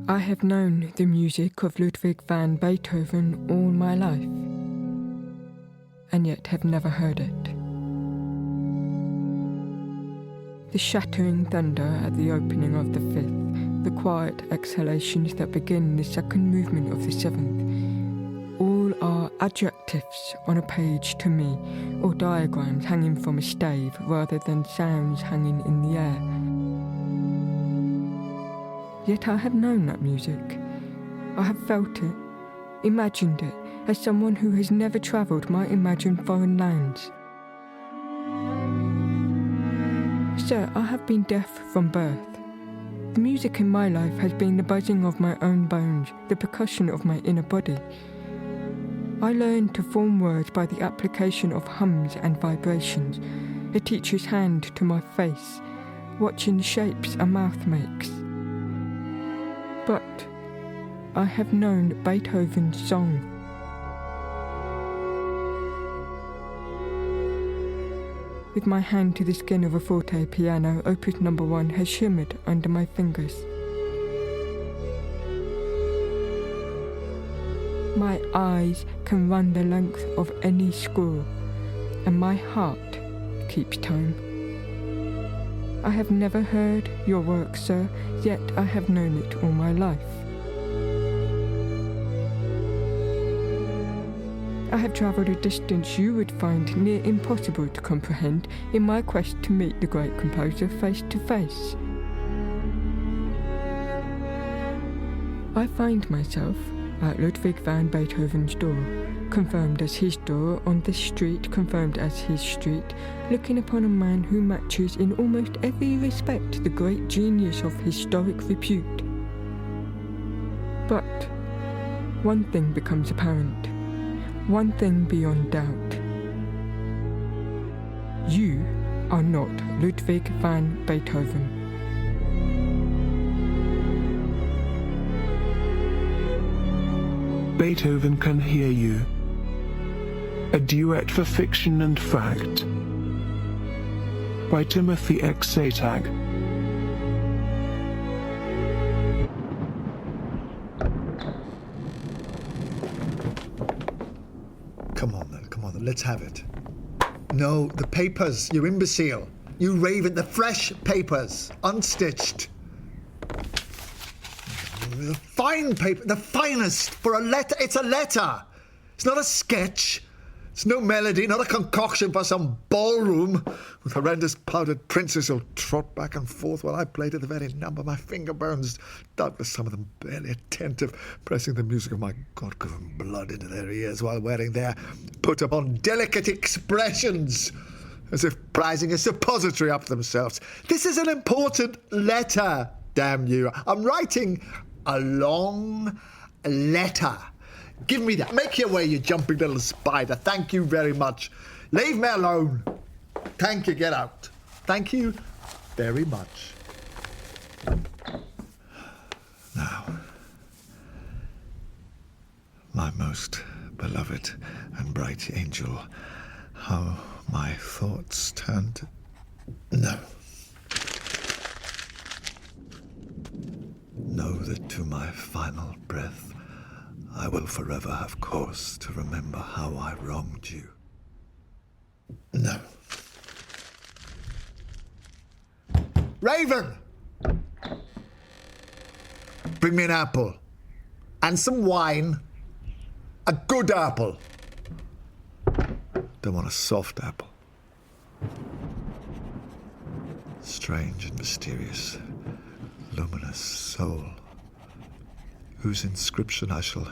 I have known the music of Ludwig van Beethoven all my life, and yet have never heard it. The shattering thunder at the opening of the fifth, the quiet exhalations that begin the second movement of the seventh, all are adjectives on a page to me, or diagrams hanging from a stave rather than sounds hanging in the air. Yet I have known that music. I have felt it, imagined it, as someone who has never travelled might imagine foreign lands. Sir, I have been deaf from birth. The music in my life has been the buzzing of my own bones, the percussion of my inner body. I learned to form words by the application of hums and vibrations, a teacher's hand to my face, watching the shapes a mouth makes. But I have known Beethoven's song. With my hand to the skin of a forte piano, Opus No. 1 has shimmered under my fingers. My eyes can run the length of any score, and my heart keeps time. I have never heard your work, sir, yet I have known it all my life. I have travelled a distance you would find near impossible to comprehend in my quest to meet the great composer face to face. I find myself at Ludwig van Beethoven's door, confirmed as his door, on this street confirmed as his street, looking upon a man who matches in almost every respect the great genius of historic repute. But one thing becomes apparent, one thing beyond doubt. You are not Ludwig van Beethoven. Beethoven can hear you. A duet for fiction and fact. By Timothy X. Atack. Come on then, let's have it. No, the papers, you imbecile. You raven, the fresh papers, unstitched. The fine paper, the finest for a letter. It's a letter. It's not a sketch. It's no melody, not a concoction for some ballroom with horrendous powdered princes who'll trot back and forth while I play to the very number. My finger burns, doubtless some of them barely attentive, pressing the music of my God-given blood into their ears while wearing their put-upon delicate expressions, as if prizing a suppository up themselves. This is an important letter, damn you. I'm writing a long letter. Give me that. Make your way, you jumping little spider. Thank you very much. Leave me alone. Thank you. Get out. Thank you very much. Now, my most beloved and bright angel, how my thoughts turned... No. Know that to my final breath, I will forever have cause to remember how I wronged you. No. Raven! Bring me an apple. And some wine. A good apple. Don't want a soft apple. Strange and mysterious, luminous soul, whose inscription I shall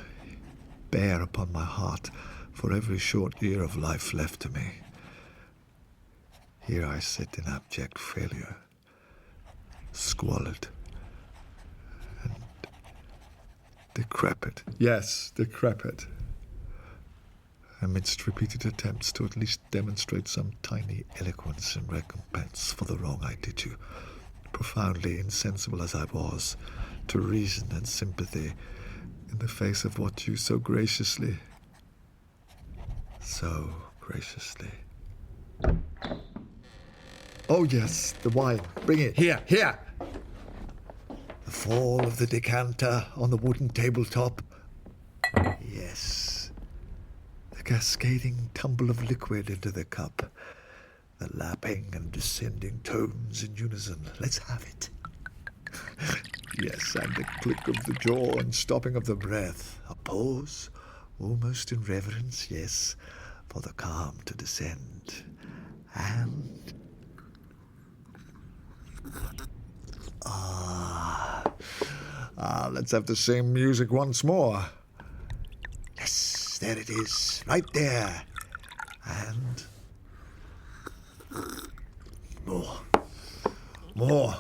bear upon my heart for every short year of life left to me. Here I sit in abject failure, squalid and decrepit. Yes, decrepit. Amidst repeated attempts to at least demonstrate some tiny eloquence in recompense for the wrong I did you, profoundly insensible as I was to reason and sympathy in the face of what you so graciously... Oh yes, the wine. Bring it. Here. The fall of the decanter on the wooden tabletop. Yes. The cascading tumble of liquid into the cup. The lapping and descending tones in unison. Let's have it. Yes, and the click of the jaw and stopping of the breath. A pause, almost in reverence, yes, for the calm to descend. And... let's have the same music once more. Yes, there it is, right there. And... More.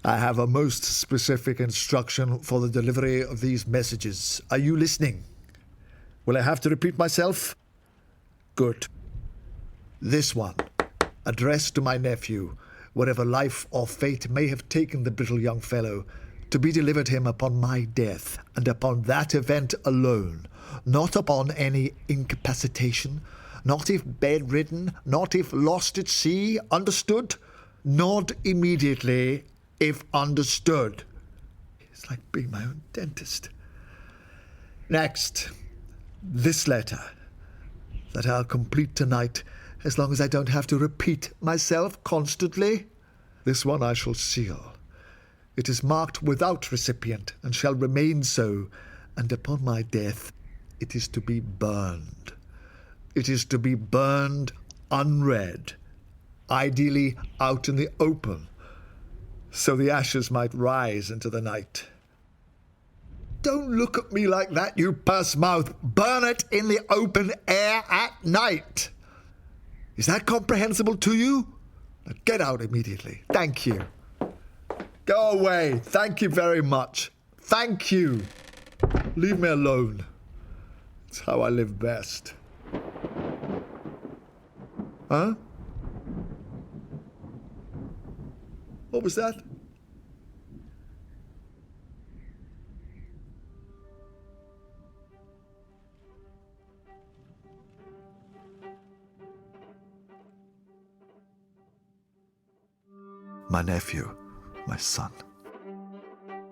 I have a most specific instruction for the delivery of these messages. Are you listening? Will I have to repeat myself? Good. This one, addressed to my nephew, wherever life or fate may have taken the brittle young fellow, to be delivered him upon my death, and upon that event alone, not upon any incapacitation, not if bedridden, not if lost at sea, understood? Not immediately, if understood. It's like being my own dentist. Next, this letter, that I'll complete tonight, as long as I don't have to repeat myself constantly. This one I shall seal. It is marked without recipient, and shall remain so, and upon my death it is to be burned. It is to be burned unread, ideally out in the open, so the ashes might rise into the night. Don't look at me like that, you purse mouth. Burn it in the open air at night. Is that comprehensible to you? Now get out immediately. Thank you. Go away. Thank you very much. Thank you. Leave me alone. It's how I live best. Huh? What was that? My nephew, my son.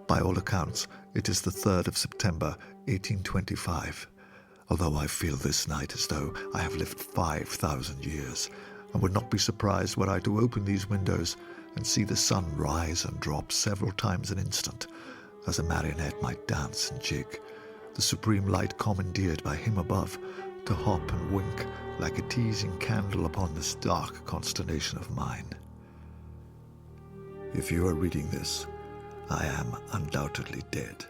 By all accounts, it is the 3rd of September, 1825. Although I feel this night as though I have lived 5,000 years, and would not be surprised were I to open these windows and see the sun rise and drop several times an instant, as a marionette might dance and jig, the supreme light commandeered by him above to hop and wink like a teasing candle upon this dark consternation of mine. If you are reading this, I am undoubtedly dead.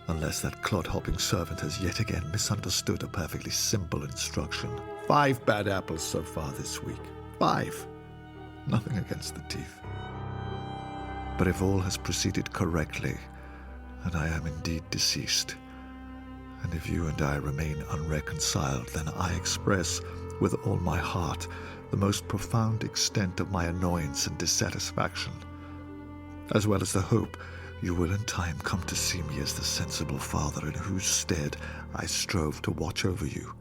Unless that clod-hopping servant has yet again misunderstood a perfectly simple instruction. 5 bad apples so far this week. 5. Nothing against the teeth. But if all has proceeded correctly, and I am indeed deceased, and if you and I remain unreconciled, then I express with all my heart the most profound extent of my annoyance and dissatisfaction, as well as the hope you will in time come to see me as the sensible father in whose stead I strove to watch over you.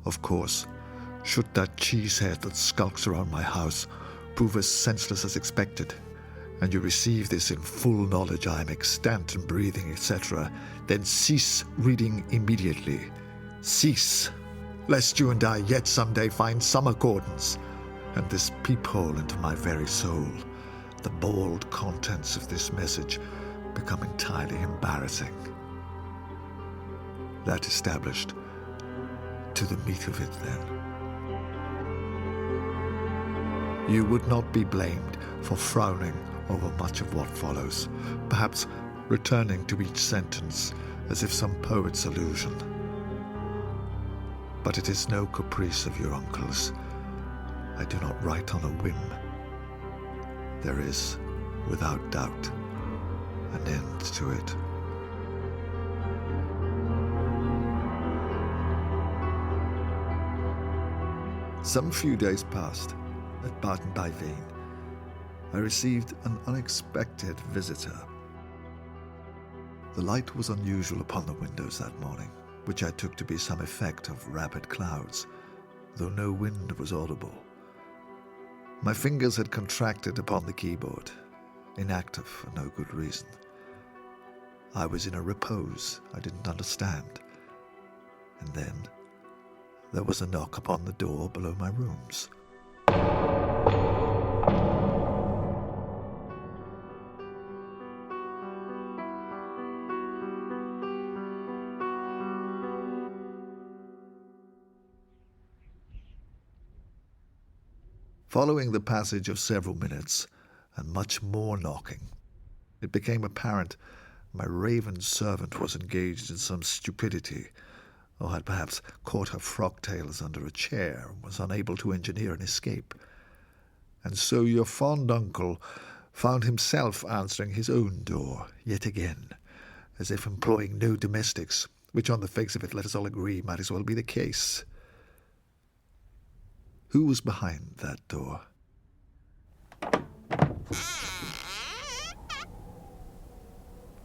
Of course, should that cheesehead that skulks around my house prove as senseless as expected, and you receive this in full knowledge I am extant and breathing, etc., then cease reading immediately. Cease, lest you and I yet someday find some accordance, and this peephole into my very soul, the bald contents of this message, become entirely embarrassing. That established, to the meat of it then. You would not be blamed for frowning over much of what follows, perhaps returning to each sentence as if some poet's allusion. But it is no caprice of your uncle's. I do not write on a whim. There is, without doubt, an end to it. Some few days passed at Barton-by-Vane. I received an unexpected visitor. The light was unusual upon the windows that morning, which I took to be some effect of rapid clouds, though no wind was audible. My fingers had contracted upon the keyboard, inactive for no good reason. I was in a repose I didn't understand. And then there was a knock upon the door below my rooms. Following the passage of several minutes and much more knocking, it became apparent my raven servant was engaged in some stupidity, or had perhaps caught her frog-tails under a chair and was unable to engineer an escape. And so your fond uncle found himself answering his own door yet again, as if employing no domestics, which on the face of it, let us all agree, might as well be the case. Who was behind that door?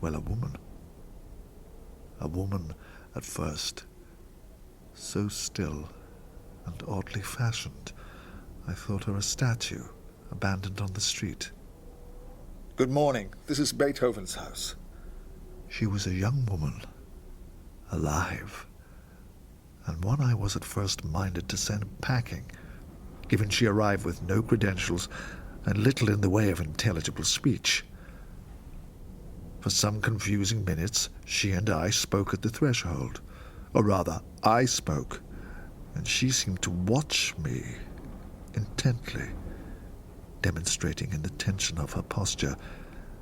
Well, a woman. A woman at first. So still and oddly fashioned, I thought her a statue, abandoned on the street. Good morning. This is Beethoven's house. She was a young woman, alive, and one I was at first minded to send packing, given she arrived with no credentials and little in the way of intelligible speech. For some confusing minutes, she and I spoke at the threshold. Or rather, I spoke, and she seemed to watch me intently, demonstrating in the tension of her posture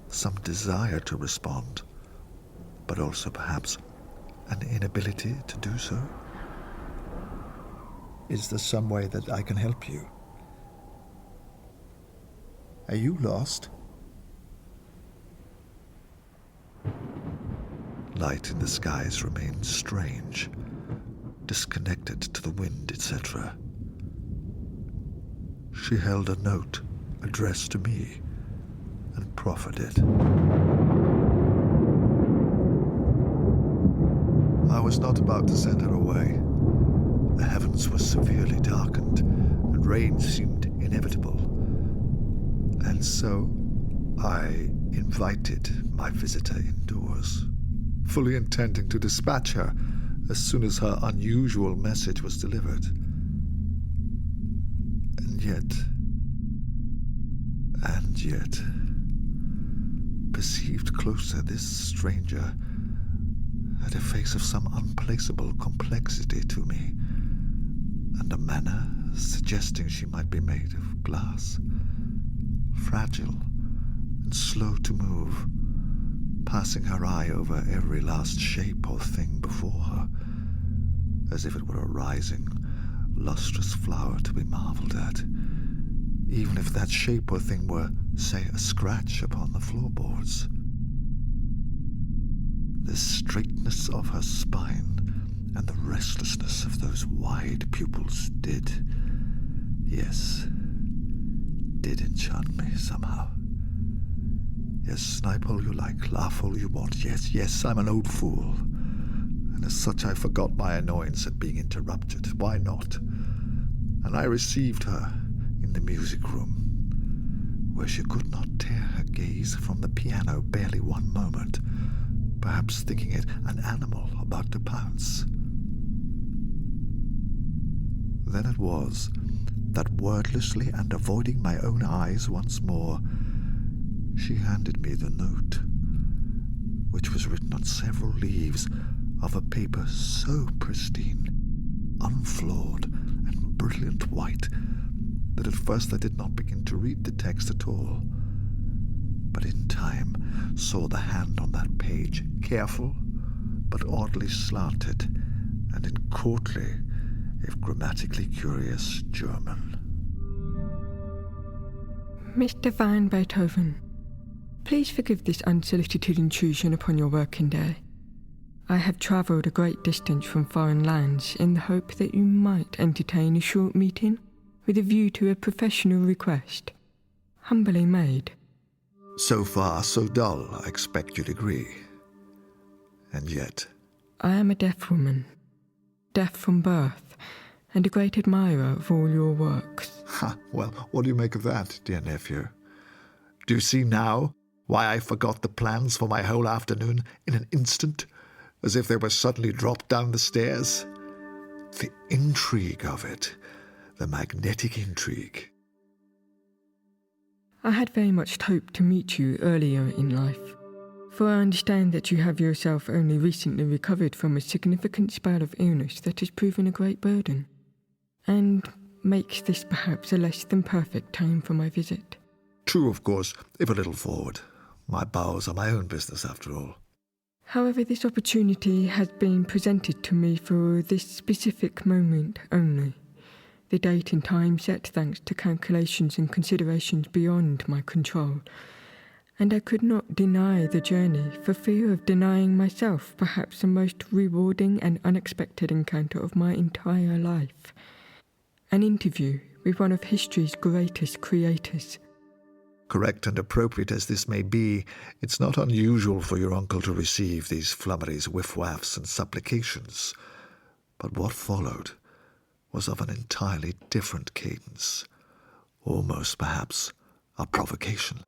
some desire to respond, but also perhaps an inability to do so. Is there some way that I can help you? Are you lost? Light in the skies remained strange, disconnected to the wind, etc. She held a note addressed to me and proffered it. I was not about to send her away. The heavens were severely darkened, and rain seemed inevitable. And so I invited my visitor indoors, fully intending to dispatch her as soon as her unusual message was delivered. And yet, perceived closer, this stranger had a face of some unplaceable complexity to me, and a manner suggesting she might be made of glass, fragile and slow to move, passing her eye over every last shape or thing before her, as if it were a rising, lustrous flower to be marvelled at, even if that shape or thing were, say, a scratch upon the floorboards. The straightness of her spine and the restlessness of those wide pupils did enchant me somehow. Yes, snipe all you like, laugh all you want. Yes, I'm an old fool. And as such I forgot my annoyance at being interrupted. Why not? And I received her in the music room, where she could not tear her gaze from the piano barely one moment, perhaps thinking it an animal about to pounce. Then it was that wordlessly and avoiding my own eyes once more, she handed me the note, which was written on several leaves of a paper so pristine, unflawed, and brilliant white that at first I did not begin to read the text at all, but in time saw the hand on that page, careful but oddly slanted, and in courtly, if grammatically curious, German. Mr. Van Beethoven, please forgive this unsolicited intrusion upon your working day. I have travelled a great distance from foreign lands in the hope that you might entertain a short meeting with a view to a professional request. Humbly made. So far, so dull, I expect you'd agree. And yet... I am a deaf woman, deaf from birth, and a great admirer of all your works. Ha! Well, what do you make of that, dear nephew? Do you see now Why I forgot the plans for my whole afternoon in an instant, as if they were suddenly dropped down the stairs? The intrigue of it, the magnetic intrigue. I had very much hoped to meet you earlier in life, for I understand that you have yourself only recently recovered from a significant spell of illness that has proven a great burden, and makes this perhaps a less than perfect time for my visit. True, of course, if a little forward. My bowels are my own business, after all. However, this opportunity has been presented to me for this specific moment only. The date and time set thanks to calculations and considerations beyond my control, and I could not deny the journey for fear of denying myself perhaps the most rewarding and unexpected encounter of my entire life. An interview with one of history's greatest creators. Correct and appropriate as this may be, it's not unusual for your uncle to receive these flummeries, whiff-waffs, and supplications. But what followed was of an entirely different cadence, almost, perhaps, a provocation.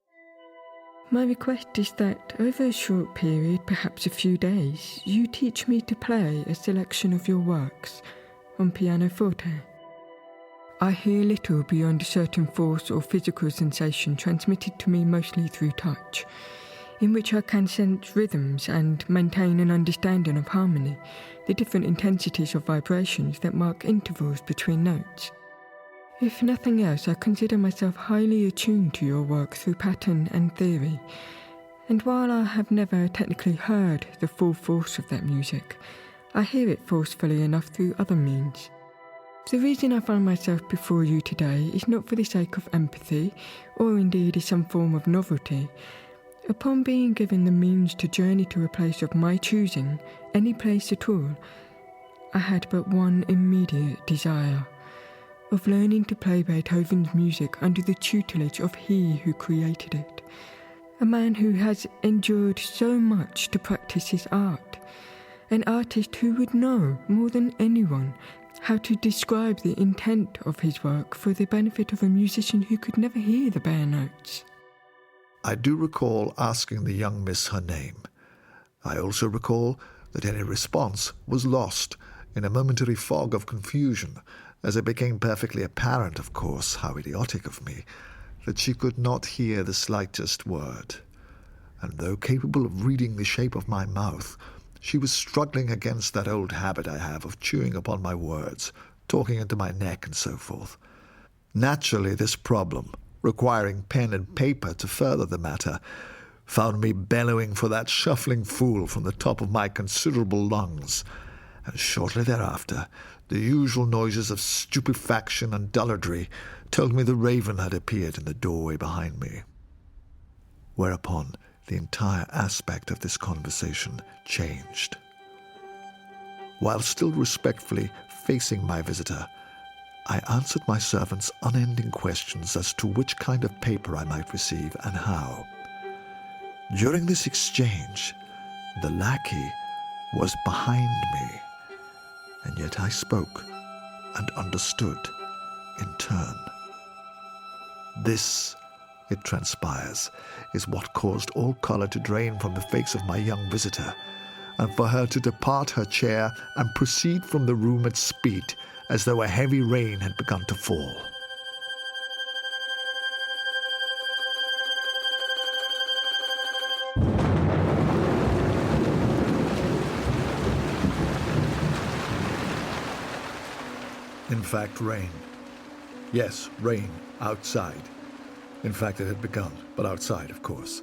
My request is that, over a short period, perhaps a few days, you teach me to play a selection of your works on pianoforte. I hear little beyond a certain force or physical sensation transmitted to me mostly through touch, in which I can sense rhythms and maintain an understanding of harmony, the different intensities of vibrations that mark intervals between notes. If nothing else, I consider myself highly attuned to your work through pattern and theory, and while I have never technically heard the full force of that music, I hear it forcefully enough through other means. The reason I find myself before you today is not for the sake of empathy, or indeed as some form of novelty. Upon being given the means to journey to a place of my choosing, any place at all, I had but one immediate desire, of learning to play Beethoven's music under the tutelage of he who created it, a man who has endured so much to practice his art, an artist who would know more than anyone how to describe the intent of his work for the benefit of a musician who could never hear the bare notes. I do recall asking the young miss her name. I also recall that any response was lost in a momentary fog of confusion, as it became perfectly apparent, of course, how idiotic of me, that she could not hear the slightest word. And though capable of reading the shape of my mouth, she was struggling against that old habit I have of chewing upon my words, talking into my neck and so forth. Naturally, this problem, requiring pen and paper to further the matter, found me bellowing for that shuffling fool from the top of my considerable lungs, and shortly thereafter the usual noises of stupefaction and dullardry told me the raven had appeared in the doorway behind me. Whereupon the entire aspect of this conversation changed. While still respectfully facing my visitor, I answered my servant's unending questions as to which kind of paper I might receive and how. During this exchange, the lackey was behind me, and yet I spoke and understood in turn. This, it transpires, is what caused all colour to drain from the face of my young visitor, and for her to depart her chair and proceed from the room at speed, as though a heavy rain had begun to fall. In fact, rain. Yes, rain, outside. In fact, it had begun, but outside, of course.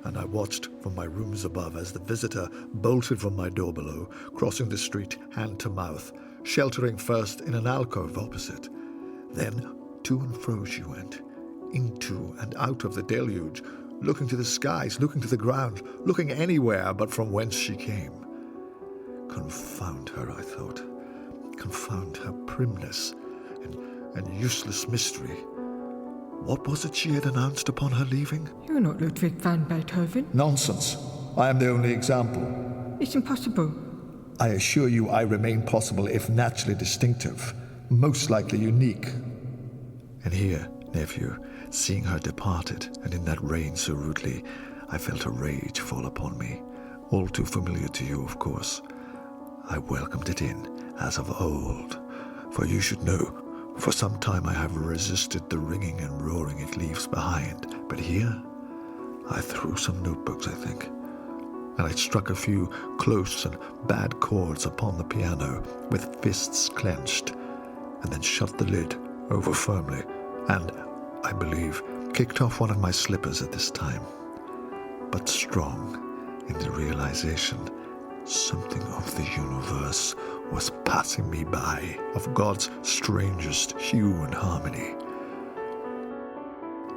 And I watched from my rooms above as the visitor bolted from my door below, crossing the street hand to mouth, sheltering first in an alcove opposite. Then to and fro she went, into and out of the deluge, looking to the skies, looking to the ground, looking anywhere but from whence she came. Confound her, I thought. Confound her primness and useless mystery. What was it she had announced upon her leaving? You're not Ludwig van Beethoven. Nonsense. I am the only example. It's impossible. I assure you I remain possible if naturally distinctive, most likely unique. And here, nephew, seeing her departed, and in that rain so rudely, I felt a rage fall upon me, all too familiar to you, of course. I welcomed it in, as of old, for you should know, for some time I have resisted the ringing and roaring it leaves behind, but here I threw some notebooks, I think, and I struck a few close and bad chords upon the piano with fists clenched, and then shut the lid over firmly, and, I believe, kicked off one of my slippers at this time, but strong in the realization something of the universe was passing me by, of God's strangest hue and harmony.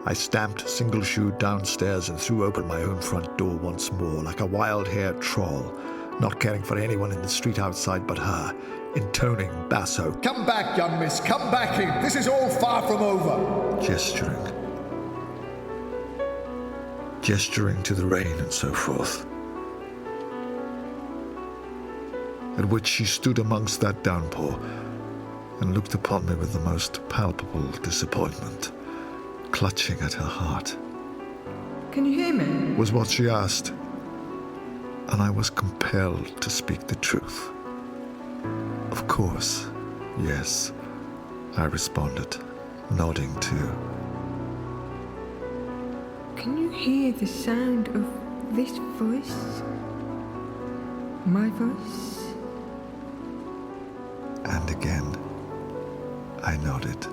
I stamped single-shoed downstairs and threw open my own front door once more, like a wild-haired troll, not caring for anyone in the street outside but her, intoning basso, Come back, young miss, come back in. This is all far from over. gesturing to the rain and so forth. At which she stood amongst that downpour and looked upon me with the most palpable disappointment, clutching at her heart. Can you hear me? Was what she asked, and I was compelled to speak the truth. Of course, yes, I responded, nodding too. Can you hear the sound of this voice? My voice? And again, I nodded.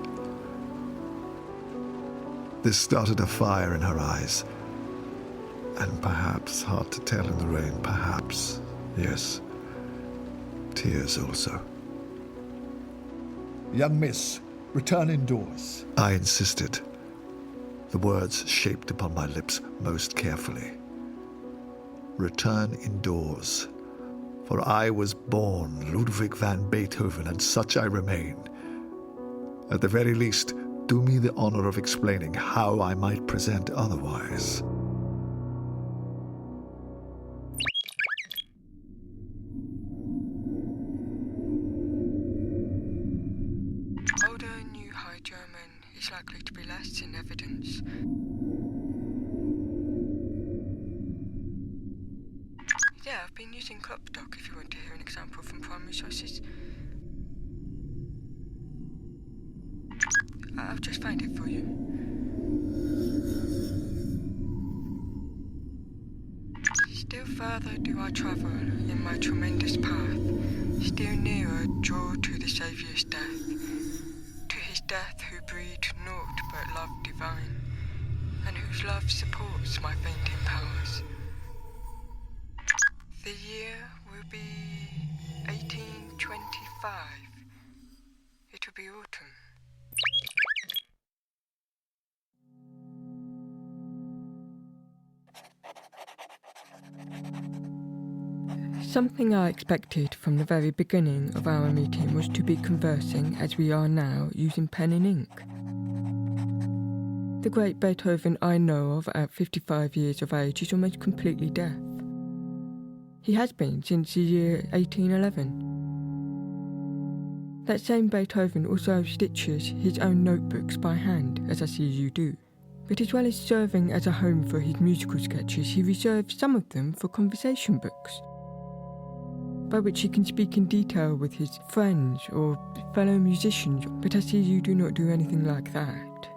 This started a fire in her eyes, and perhaps, hard to tell in the rain, perhaps, yes, tears also. Young miss, return indoors. I insisted, the words shaped upon my lips most carefully. Return indoors, for I was born Ludwig van Beethoven, and such I remain. At the very least, do me the honor of explaining how I might present otherwise. Older New High German is likely to be less in evidence. Yeah, I've been using Klopstock if you want to hear an example from primary sources. I'll just find it for you. Still further do I travel in my tremendous path, still nearer draw to the Saviour's death, to his death who breathed naught but love divine, and whose love supports my fainting powers. The year will be 1825. It will be autumn. Something I expected from the very beginning of our meeting was to be conversing as we are now, using pen and ink. The great Beethoven I know of at 55 years of age is almost completely deaf. He has been since the year 1811. That same Beethoven also stitches his own notebooks by hand, as I see you do. But as well as serving as a home for his musical sketches, he reserves some of them for conversation books, by which he can speak in detail with his friends or fellow musicians, but I see you do not do anything like that.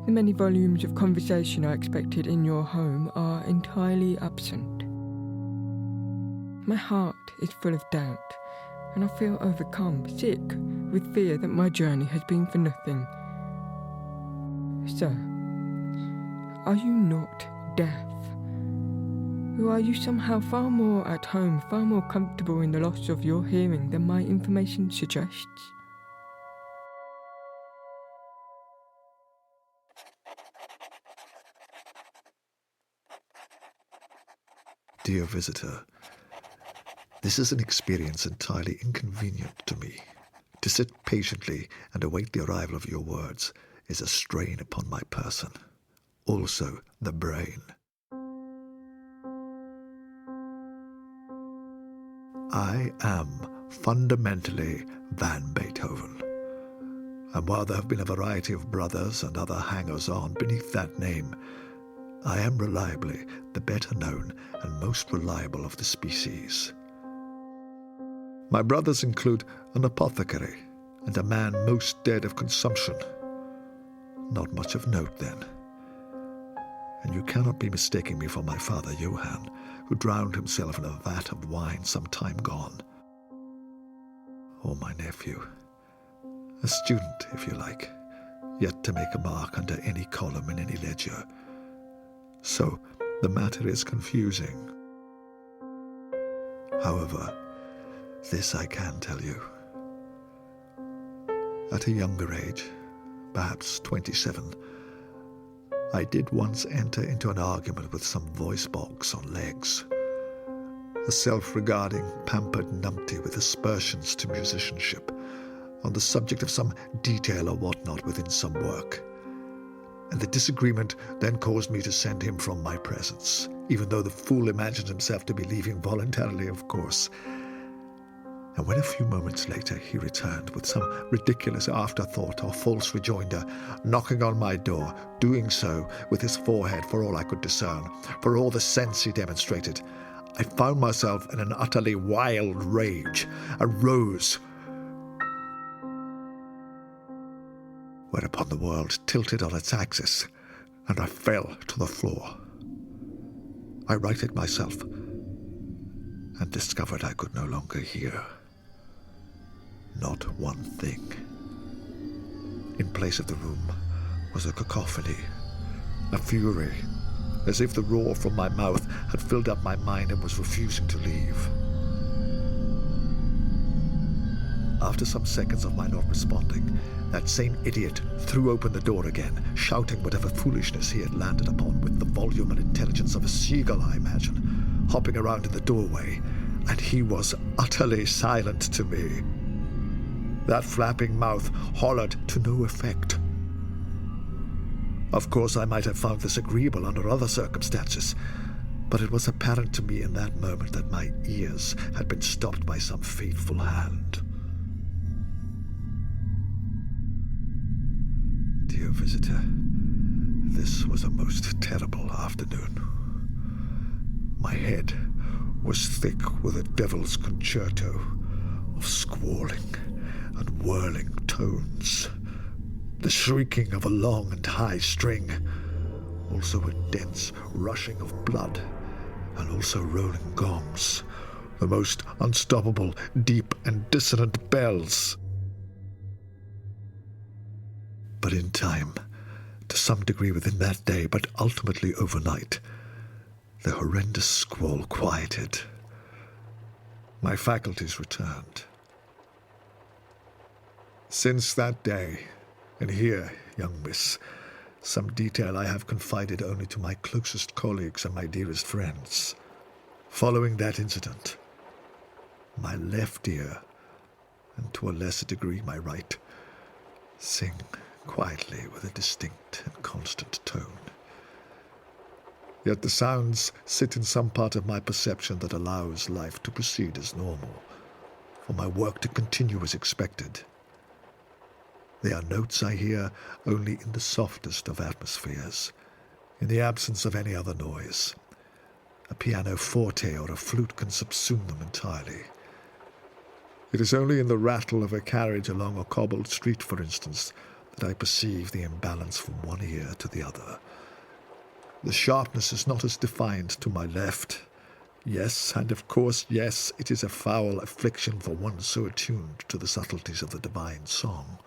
The many volumes of conversation I expected in your home are entirely absent. My heart is full of doubt, and I feel overcome, sick with fear that my journey has been for nothing. Sir, are you not deaf? Or are you somehow far more at home, far more comfortable in the loss of your hearing than my information suggests? Dear visitor, this is an experience entirely inconvenient to me. To sit patiently and await the arrival of your words is a strain upon my person, also the brain. I am fundamentally Van Beethoven, and while there have been a variety of brothers and other hangers-on beneath that name, I am reliably the better known and most reliable of the species. My brothers include an apothecary and a man most dead of consumption. Not much of note, then. And you cannot be mistaking me for my father, Johann, who drowned himself in a vat of wine some time gone. Or my nephew, a student, if you like, yet to make a mark under any column in any ledger. So the matter is confusing. However, this I can tell you. At a younger age, perhaps 27, I did once enter into an argument with some voice box on legs. A self-regarding, pampered numpty with aspersions to musicianship, on the subject of some detail or whatnot within some work. And the disagreement then caused me to send him from my presence, even though the fool imagined himself to be leaving voluntarily, of course. And when a few moments later he returned with some ridiculous afterthought or false rejoinder, knocking on my door, doing so with his forehead for all I could discern, for all the sense he demonstrated, I found myself in an utterly wild rage, and rose. Whereupon the world tilted on its axis, and I fell to the floor. I righted myself, and discovered I could no longer hear. Not one thing. In place of the room was a cacophony, a fury, as if the roar from my mouth had filled up my mind and was refusing to leave. After some seconds of my not responding, that same idiot threw open the door again, shouting whatever foolishness he had landed upon with the volume and intelligence of a seagull, I imagine, hopping around in the doorway, and he was utterly silent to me. That flapping mouth hollered to no effect. Of course, I might have found this agreeable under other circumstances, but it was apparent to me in that moment that my ears had been stopped by some fateful hand. Dear visitor, this was a most terrible afternoon. My head was thick with a devil's concerto of squalling and whirling tones, the shrieking of a long and high string, also a dense rushing of blood, and also rolling gongs, the most unstoppable, deep and dissonant bells. But in time, to some degree within that day, but ultimately overnight, the horrendous squall quieted. My faculties returned. Since that day, and here, young miss, some detail I have confided only to my closest colleagues and my dearest friends. Following that incident, my left ear, and to a lesser degree my right, sing quietly with a distinct and constant tone. Yet the sounds sit in some part of my perception that allows life to proceed as normal, for my work to continue as expected. They are notes I hear only in the softest of atmospheres, in the absence of any other noise. A piano forte or a flute can subsume them entirely. It is only in the rattle of a carriage along a cobbled street, for instance, that I perceive the imbalance from one ear to the other. The sharpness is not as defined to my left. Yes, and of course, yes, it is a foul affliction for one so attuned to the subtleties of the divine song.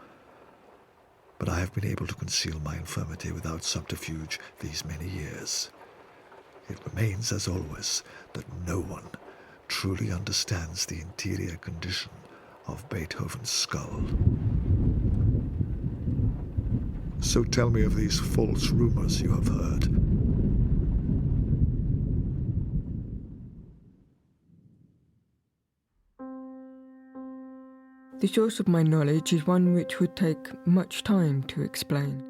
But I have been able to conceal my infirmity without subterfuge these many years. It remains, as always, that no one truly understands the interior condition of Beethoven's skull. So tell me of these false rumors you have heard. The source of my knowledge is one which would take much time to explain.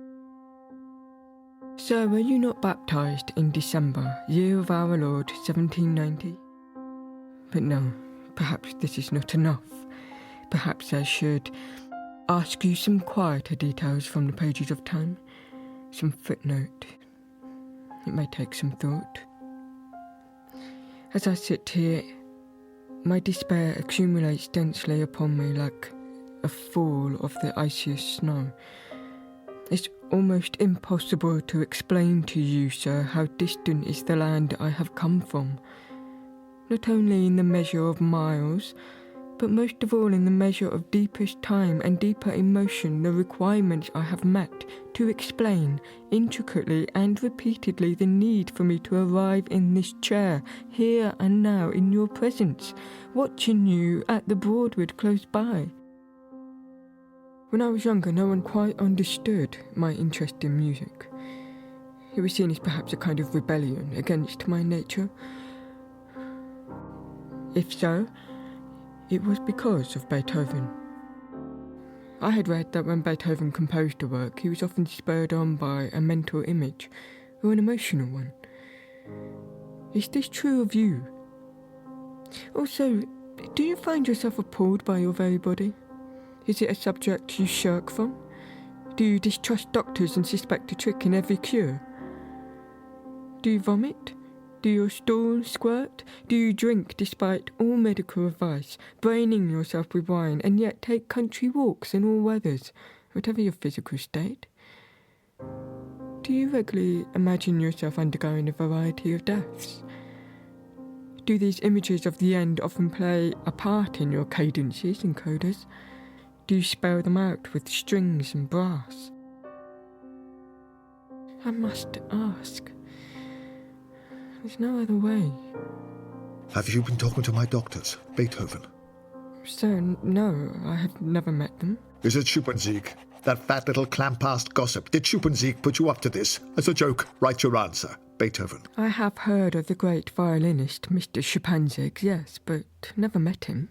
Sir, were you not baptized in December, year of our Lord, 1790? But no, perhaps this is not enough. Perhaps I should ask you some quieter details from the pages of time, some footnote. It may take some thought. As I sit here, my despair accumulates densely upon me like a fall of the iciest snow. It's almost impossible to explain to you, sir, how distant is the land I have come from. Not only in the measure of miles, but most of all in the measure of deepest time and deeper emotion, the requirements I have met to explain intricately and repeatedly the need for me to arrive in this chair, here and now in your presence, watching you at the Broadwood close by. When I was younger, no one quite understood my interest in music. It was seen as perhaps a kind of rebellion against my nature. If so, it was because of Beethoven. I had read that when Beethoven composed a work, he was often spurred on by a mental image, or an emotional one. Is this true of you? Also, do you find yourself appalled by your very body? Is it a subject you shirk from? Do you distrust doctors and suspect a trick in every cure? Do you vomit? Do your stools squirt? Do you drink despite all medical advice, braining yourself with wine, and yet take country walks in all weathers, whatever your physical state? Do you regularly imagine yourself undergoing a variety of deaths? Do these images of the end often play a part in your cadences and codas? Do you spell them out with strings and brass? I must ask. There's no other way. Have you been talking to my doctors, Beethoven? Sir, no, I have never met them. Is it Schuppensieg? That fat little clam-past gossip. Did Schuppensieg put you up to this? As a joke, write your answer, Beethoven. I have heard of the great violinist, Mr. Schuppanzig, yes, but never met him.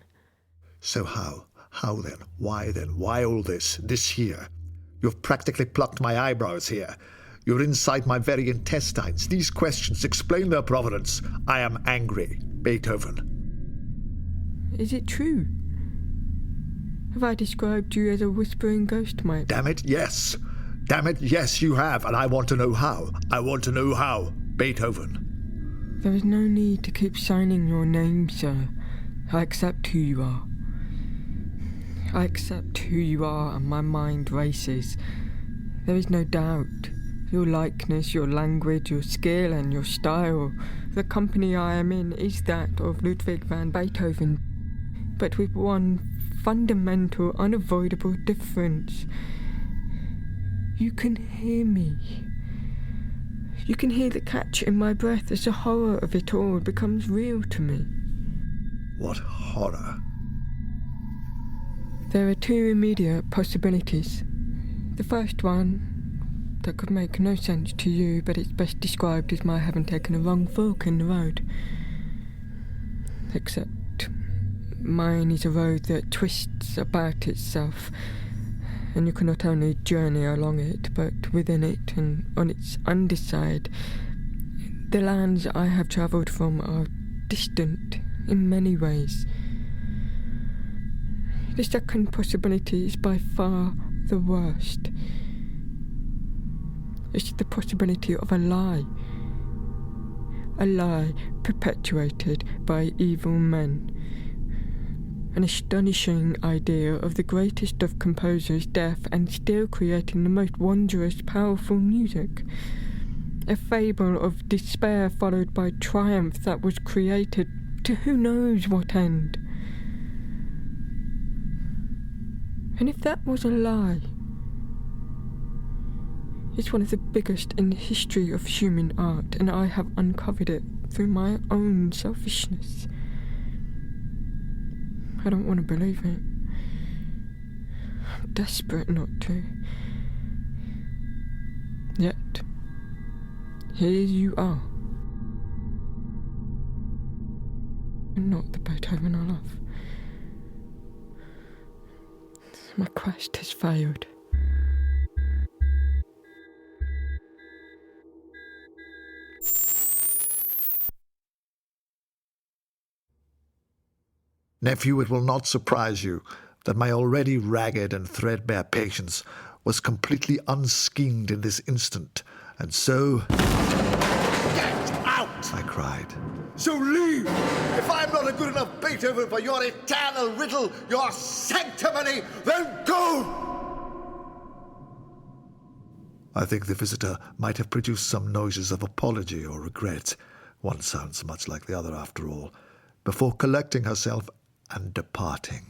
So how? How then? Why all this? This here? You've practically plucked my eyebrows here. You're inside my very intestines. These questions explain their provenance. I am angry, Beethoven. Is it true? Have I described you as a whispering ghost, my... Damn it, yes. Damn it, yes, you have, and I want to know how. I want to know how, Beethoven. There is no need to keep signing your name, sir. I accept who you are. I accept who you are, and my mind races. There is no doubt. Your likeness, your language, your skill and your style. The company I am in is that of Ludwig van Beethoven, but with one fundamental, unavoidable difference. You can hear me. You can hear the catch in my breath as the horror of it all becomes real to me. What horror? There are two immediate possibilities. The first one, that could make no sense to you, but it's best described as my having taken a wrong fork in the road. Except mine is a road that twists about itself, and you can not only journey along it, but within it and on its underside. The lands I have travelled from are distant in many ways. The second possibility is by far the worst. It's the possibility of a lie perpetuated by evil men. An astonishing idea of the greatest of composers deaf and still creating the most wondrous, powerful music. A fable of despair followed by triumph that was created to who knows what end. And if that was a lie, it's one of the biggest in the history of human art, and I have uncovered it through my own selfishness. I don't want to believe it. I'm desperate not to. Yet, here you are. And not the Beethoven I love. My quest has failed. Nephew, it will not surprise you that my already ragged and threadbare patience was completely unschemed in this instant, and so... I cried. So leave! If I'm not a good enough Beethoven for your eternal riddle, your sanctimony, then go! I think the visitor might have produced some noises of apology or regret. One sounds much like the other, after all, before collecting herself and departing.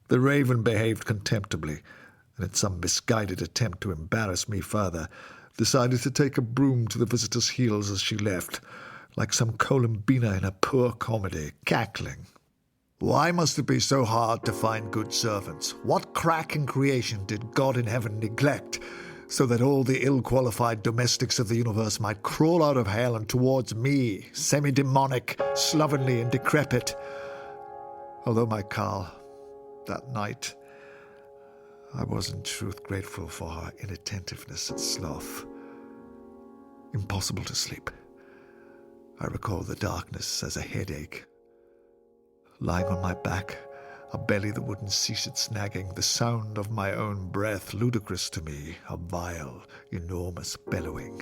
The raven behaved contemptibly, and in some misguided attempt to embarrass me further, decided to take a broom to the visitor's heels as she left, like some Columbina in a poor comedy, cackling. Why must it be so hard to find good servants? What crack in creation did God in heaven neglect, so that all the ill-qualified domestics of the universe might crawl out of hell and towards me, semi-demonic, slovenly and decrepit? Although my Carl, that night, I was in truth grateful for her inattentiveness and sloth. Impossible to sleep. I recall the darkness as a headache. Lying on my back, a belly that wouldn't cease its nagging, the sound of my own breath ludicrous to me, a vile, enormous bellowing.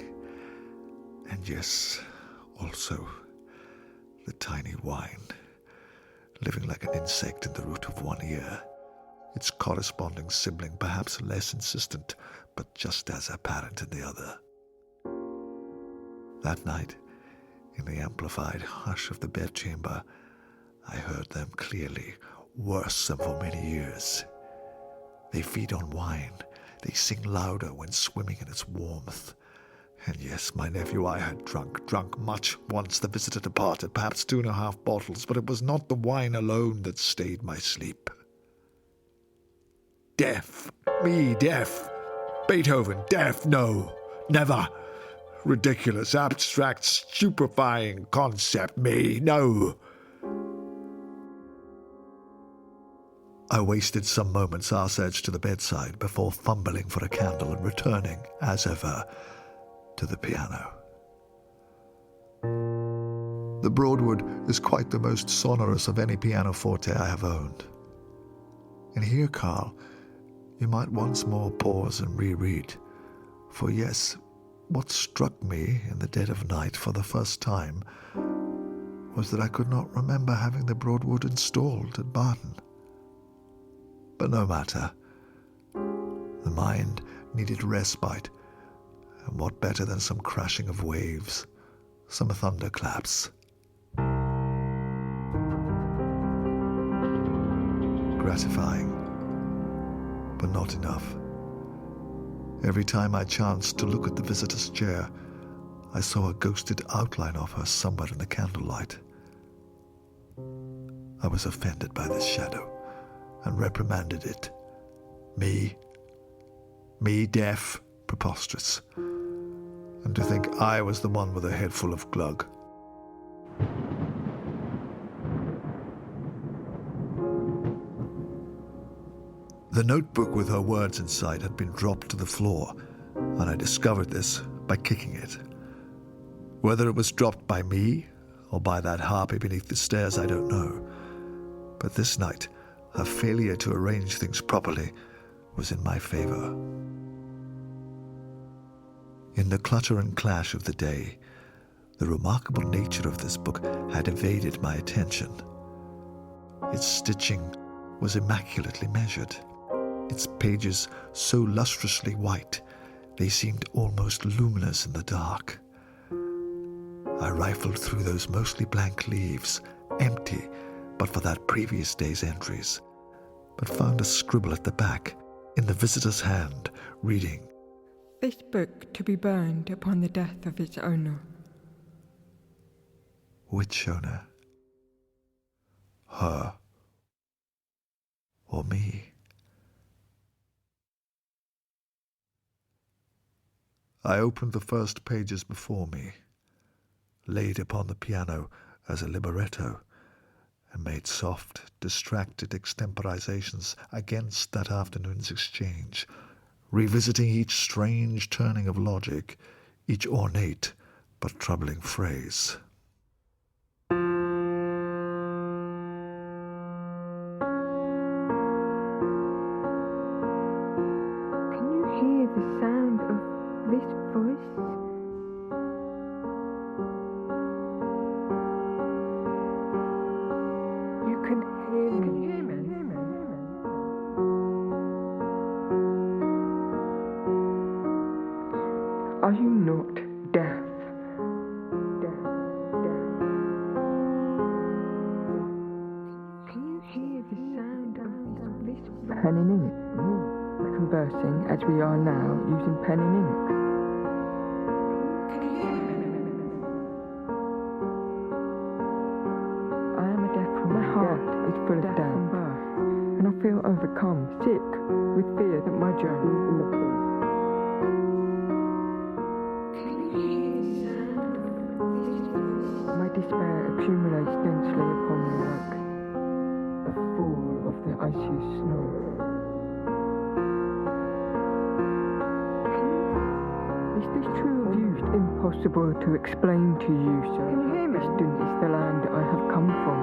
And yes, also, the tiny whine, living like an insect in the root of one ear, its corresponding sibling perhaps less insistent, but just as apparent in the other. That night, in the amplified hush of the bedchamber, I heard them clearly, worse than for many years. They feed on wine. They sing louder when swimming in its warmth. And yes, my nephew, I had drunk much once the visitor departed, perhaps 2.5 bottles, but it was not the wine alone that stayed my sleep. Deaf. Me, deaf. Beethoven, deaf, no, never. Ridiculous, abstract, stupefying concept, me, no. I wasted some moments arse-edged to the bedside before fumbling for a candle and returning, as ever, to the piano. The Broadwood is quite the most sonorous of any pianoforte I have owned. And here, Carl, you might once more pause and reread, for yes, what struck me in the dead of night for the first time was that I could not remember having the Broadwood installed at Barton. But no matter. The mind needed respite, and what better than some crashing of waves, some thunderclaps. Gratifying, but not enough. Every time I chanced to look at the visitor's chair, I saw a ghosted outline of her somewhere in the candlelight. I was offended by this shadow, and reprimanded it. Me, deaf, preposterous. And to think I was the one with a head full of glug. The notebook with her words inside had been dropped to the floor, and I discovered this by kicking it. Whether it was dropped by me, or by that harpy beneath the stairs, I don't know. But this night, her failure to arrange things properly was in my favor. In the clutter and clash of the day, the remarkable nature of this book had evaded my attention. Its stitching was immaculately measured, its pages so lustrously white they seemed almost luminous in the dark. I rifled through those mostly blank leaves, empty but for that previous day's entries, but found a scribble at the back, in the visitor's hand, reading, "This book to be burned upon the death of its owner." Which owner? Her or me? I opened the first pages before me, laid upon the piano as a libretto, and made soft, distracted extemporizations against that afternoon's exchange, revisiting each strange turning of logic, each ornate but troubling phrase. Can you hear the sound of this voice? pen and ink. Conversing as we are now using pen and ink. I am a deaf from my heart is full of doubt from birth, and I feel overcome, sick, with fear that my journey is nothing. My despair accumulates densely upon me like a fall of the iciest snow. Is this true of you impossible to explain to you, sir? Can you hear me? Distant is the land I have come from.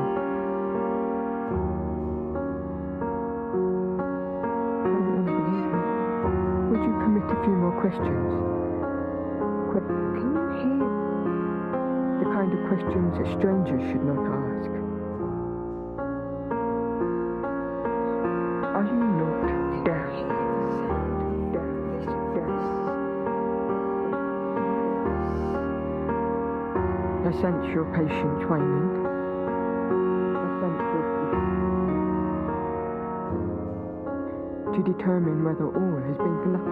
Would you permit a few more questions? Can you hear? The kind of questions that strangers should not ask. Are you not deaf? I sense your patience waning. I sense your patience. To determine whether all has been for nothing.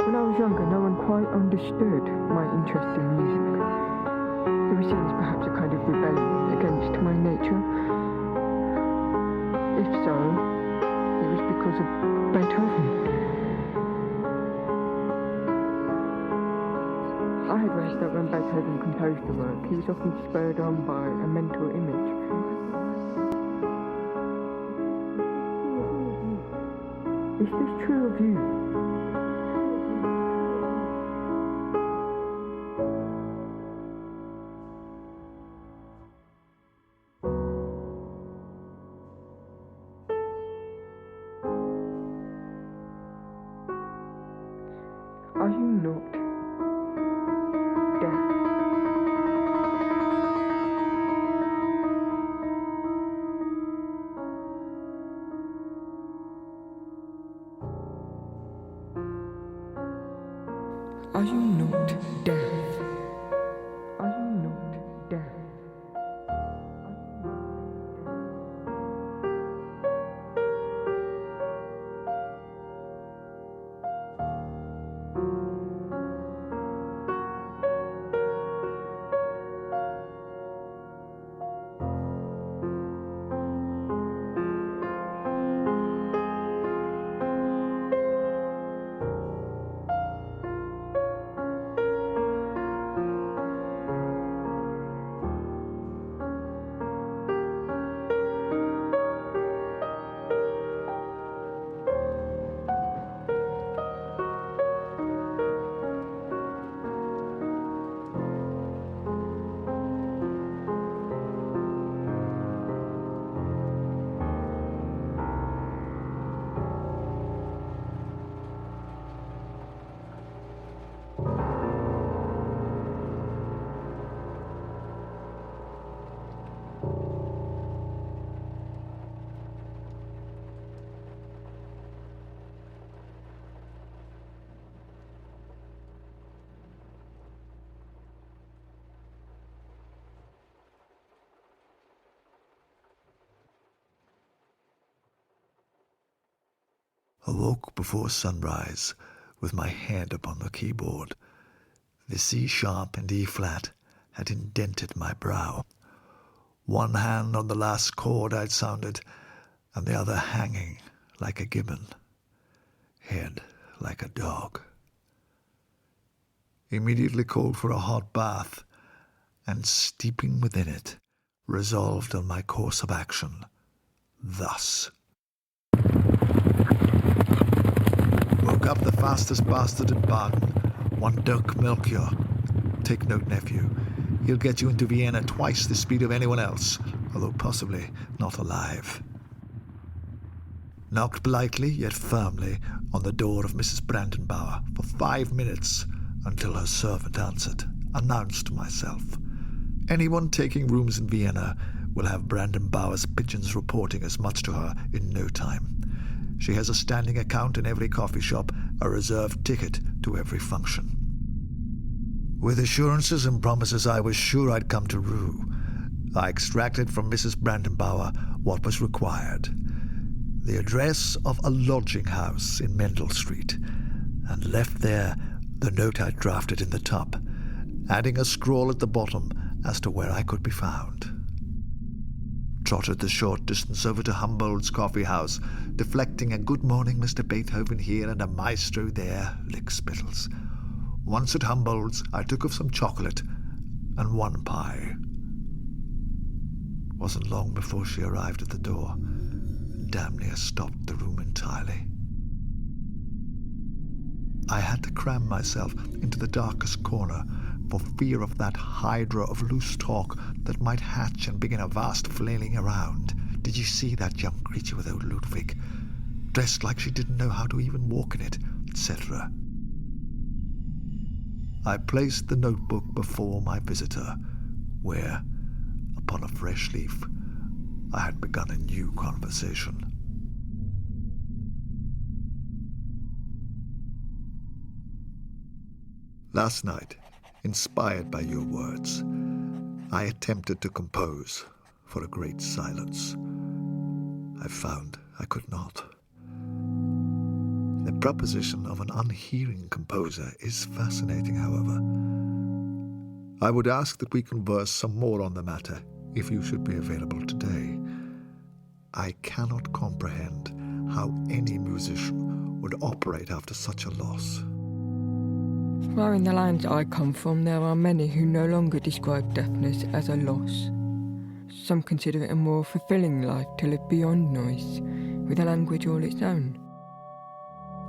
When I was younger, no one quite understood my interest in music. It was seen as perhaps a kind of rebellion against my nature. If so, it was because of Beethoven. I had read that when Beethoven composed the work, he was often spurred on by a mental image. Is this true of you? Are you not deaf? Are you not deaf? Are you not deaf? Awoke before sunrise, with my head upon the keyboard. The C sharp and E flat had indented my brow. One hand on the last chord I'd sounded, and the other hanging like a gibbon, head like a dog. Immediately called for a hot bath, and steeping within it, resolved on my course of action, thus. Woke up the fastest bastard in Baden, one Dirk Melchior. Take note, nephew. He'll get you into Vienna twice the speed of anyone else, although possibly not alive. Knocked politely yet firmly on the door of Mrs. Brandenbauer for 5 minutes until her servant answered. Announced myself. Anyone taking rooms in Vienna will have Brandenbauer's pigeons reporting as much to her in no time. She has a standing account in every coffee shop, a reserved ticket to every function. With assurances and promises I was sure I'd come to rue, I extracted from Mrs. Brandenbauer what was required. The address of a lodging house in Mendel Street, and left there the note I'd drafted in the top, adding a scrawl at the bottom as to where I could be found. Trotted the short distance over to Humboldt's coffee house, deflecting a "Good morning, Mr. Beethoven" here and a "Maestro" there, lick-spittles. Once at Humboldt's, I took off some chocolate and one pie. Wasn't long before she arrived at the door, and damn near stopped the room entirely. I had to cram myself into the darkest corner for fear of that hydra of loose talk that might hatch and begin a vast flailing around. Did you see that young creature with old Ludwig? Dressed like she didn't know how to even walk in it, etc. I placed the notebook before my visitor, where, upon a fresh leaf, I had begun a new conversation. Last night, inspired by your words, I attempted to compose for a great silence. I found I could not. The proposition of an unhearing composer is fascinating, however. I would ask that we converse some more on the matter if you should be available today. I cannot comprehend how any musician would operate after such a loss. Far in the lands I come from, there are many who no longer describe deafness as a loss. Some consider it a more fulfilling life to live beyond noise, with a language all its own.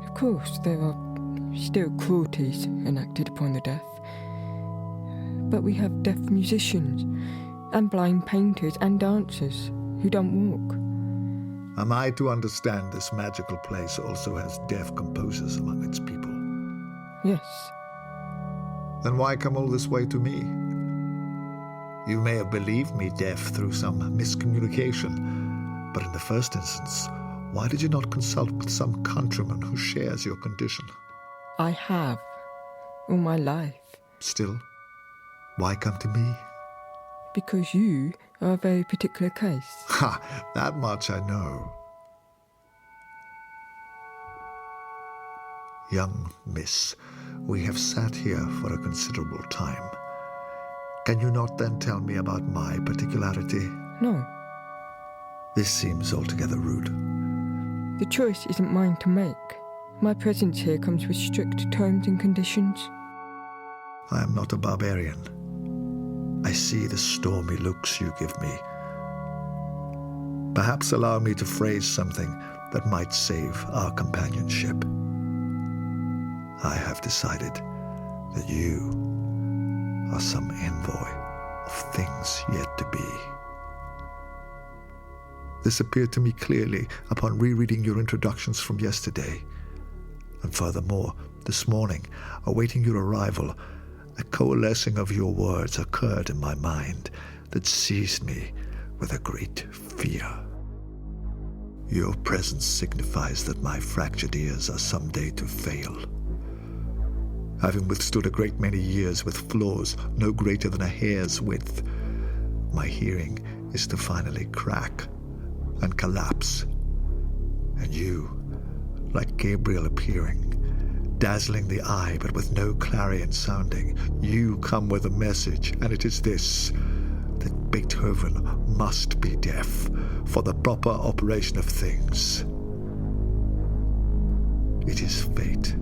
Of course, there are still cruelties enacted upon the deaf, but we have deaf musicians, and blind painters and dancers who don't walk. Am I to understand this magical place also has deaf composers among its people? Yes. Then why come all this way to me? You may have believed me deaf through some miscommunication, but in the first instance, why did you not consult with some countryman who shares your condition? I have, all my life. Still, why come to me? Because you are a very particular case. Ha! That much I know. Young miss, we have sat here for a considerable time. Can you not then tell me about my particularity? No. This seems altogether rude. The choice isn't mine to make. My presence here comes with strict terms and conditions. I am not a barbarian. I see the stormy looks you give me. Perhaps allow me to phrase something that might save our companionship. I have decided that you are some envoy of things yet to be. This appeared to me clearly upon rereading your introductions from yesterday. And furthermore, this morning, awaiting your arrival, a coalescing of your words occurred in my mind that seized me with a great fear. Your presence signifies that my fractured ears are someday to fail. Having withstood a great many years with flaws no greater than a hair's width, my hearing is to finally crack and collapse. And you, like Gabriel appearing, dazzling the eye but with no clarion sounding, you come with a message, and it is this: that Beethoven must be deaf for the proper operation of things. It is fate.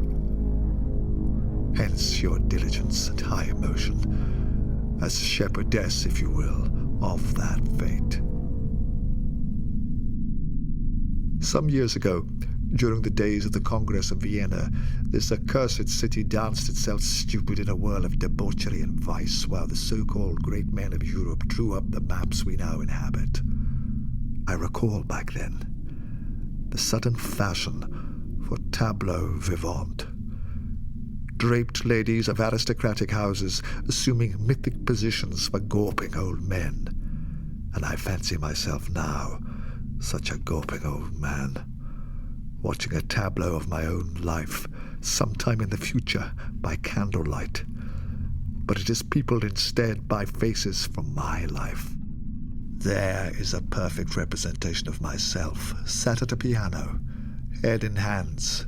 Hence your diligence and high emotion, as shepherdess, if you will, of that fate. Some years ago, during the days of the Congress of Vienna, this accursed city danced itself stupid in a whirl of debauchery and vice, while the so-called great men of Europe drew up the maps we now inhabit. I recall back then the sudden fashion for tableaux vivants. Draped ladies of aristocratic houses assuming mythic positions for gawping old men. And I fancy myself now such a gawping old man, watching a tableau of my own life sometime in the future by candlelight, but it is peopled instead by faces from my life. There is a perfect representation of myself, sat at a piano, head in hands,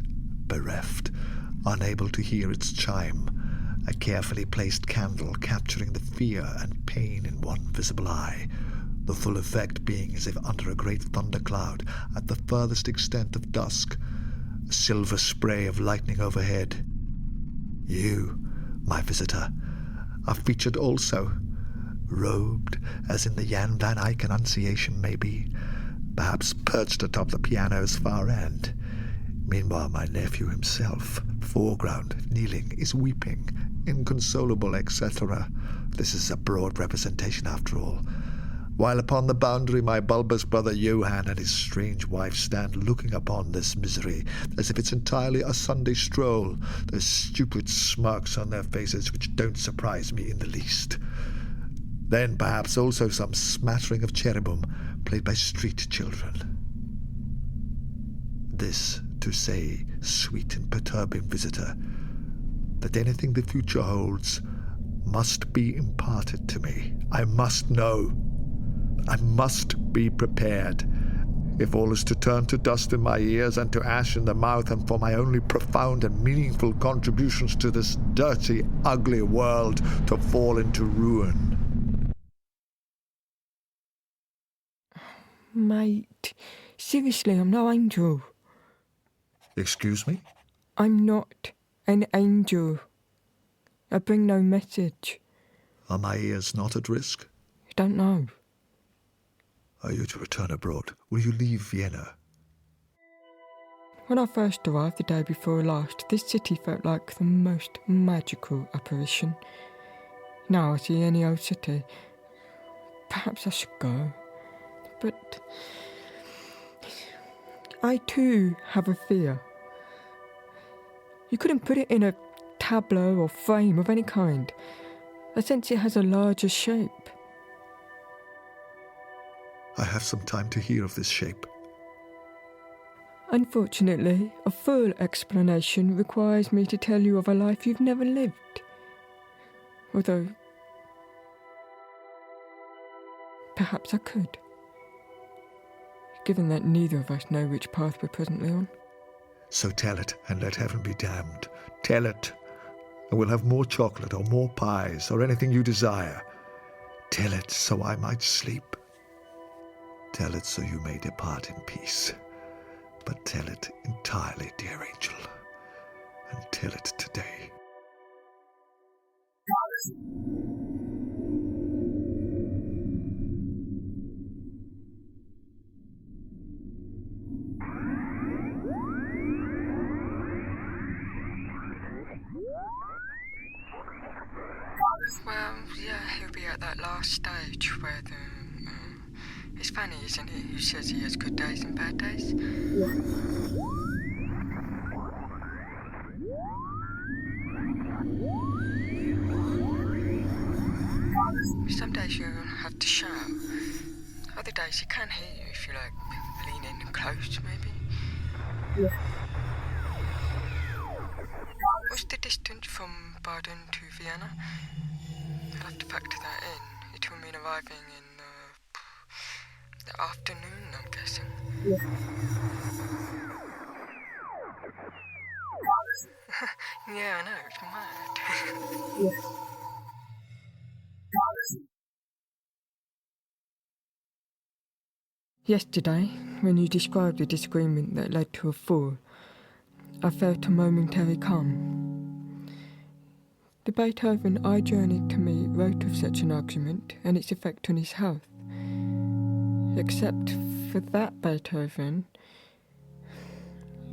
bereft, unable to hear its chime, a carefully placed candle capturing the fear and pain in one visible eye, the full effect being as if under a great thundercloud at the furthest extent of dusk, a silver spray of lightning overhead. You, my visitor, are featured also, robed as in the Jan van Eyck Annunciation may be, perhaps perched atop the piano's far end. Meanwhile, my nephew himself, foreground, kneeling, is weeping, inconsolable, etc. This is a broad representation after all. While upon the boundary my bulbous brother Johann and his strange wife stand looking upon this misery as if it's entirely a Sunday stroll, those stupid smirks on their faces which don't surprise me in the least. Then perhaps also some smattering of cherubim played by street children. This to say, sweet and perturbing visitor, that anything the future holds must be imparted to me. I must know. I must be prepared. If all is to turn to dust in my ears and to ash in the mouth, and for my only profound and meaningful contributions to this dirty, ugly world to fall into ruin. Mate, seriously, I'm no angel. Excuse me? I'm not an angel. I bring no message. Are my ears not at risk? I don't know. Are you to return abroad? Will you leave Vienna? When I first arrived the day before last, this city felt like the most magical apparition. Now I see any old city. Perhaps I should go. But I too have a fear. You couldn't put it in a tableau or frame of any kind. I sense it has a larger shape. I have some time to hear of this shape. Unfortunately, a full explanation requires me to tell you of a life you've never lived. Although, perhaps I could, given that neither of us know which path we're presently on. So tell it, and let heaven be damned. Tell it, and we'll have more chocolate or more pies or anything you desire. Tell it so I might sleep. Tell it so you may depart in peace. But tell it entirely, dear angel, and tell it today. Well, yeah, he'll be at that last stage where it's funny, isn't it? Who says he has good days and bad days? Some days you'll have to shout. Other days he can hear you if you lean in close, maybe. What's the distance from Baden to Vienna? I'll have to factor that in. It will mean arriving in the afternoon, I'm guessing. Yeah, I know, it's mad. Yesterday, when you described the disagreement that led to a fall, I felt a momentary calm. The Beethoven I journeyed to meet wrote of such an argument and its effect on his health. Except for that Beethoven,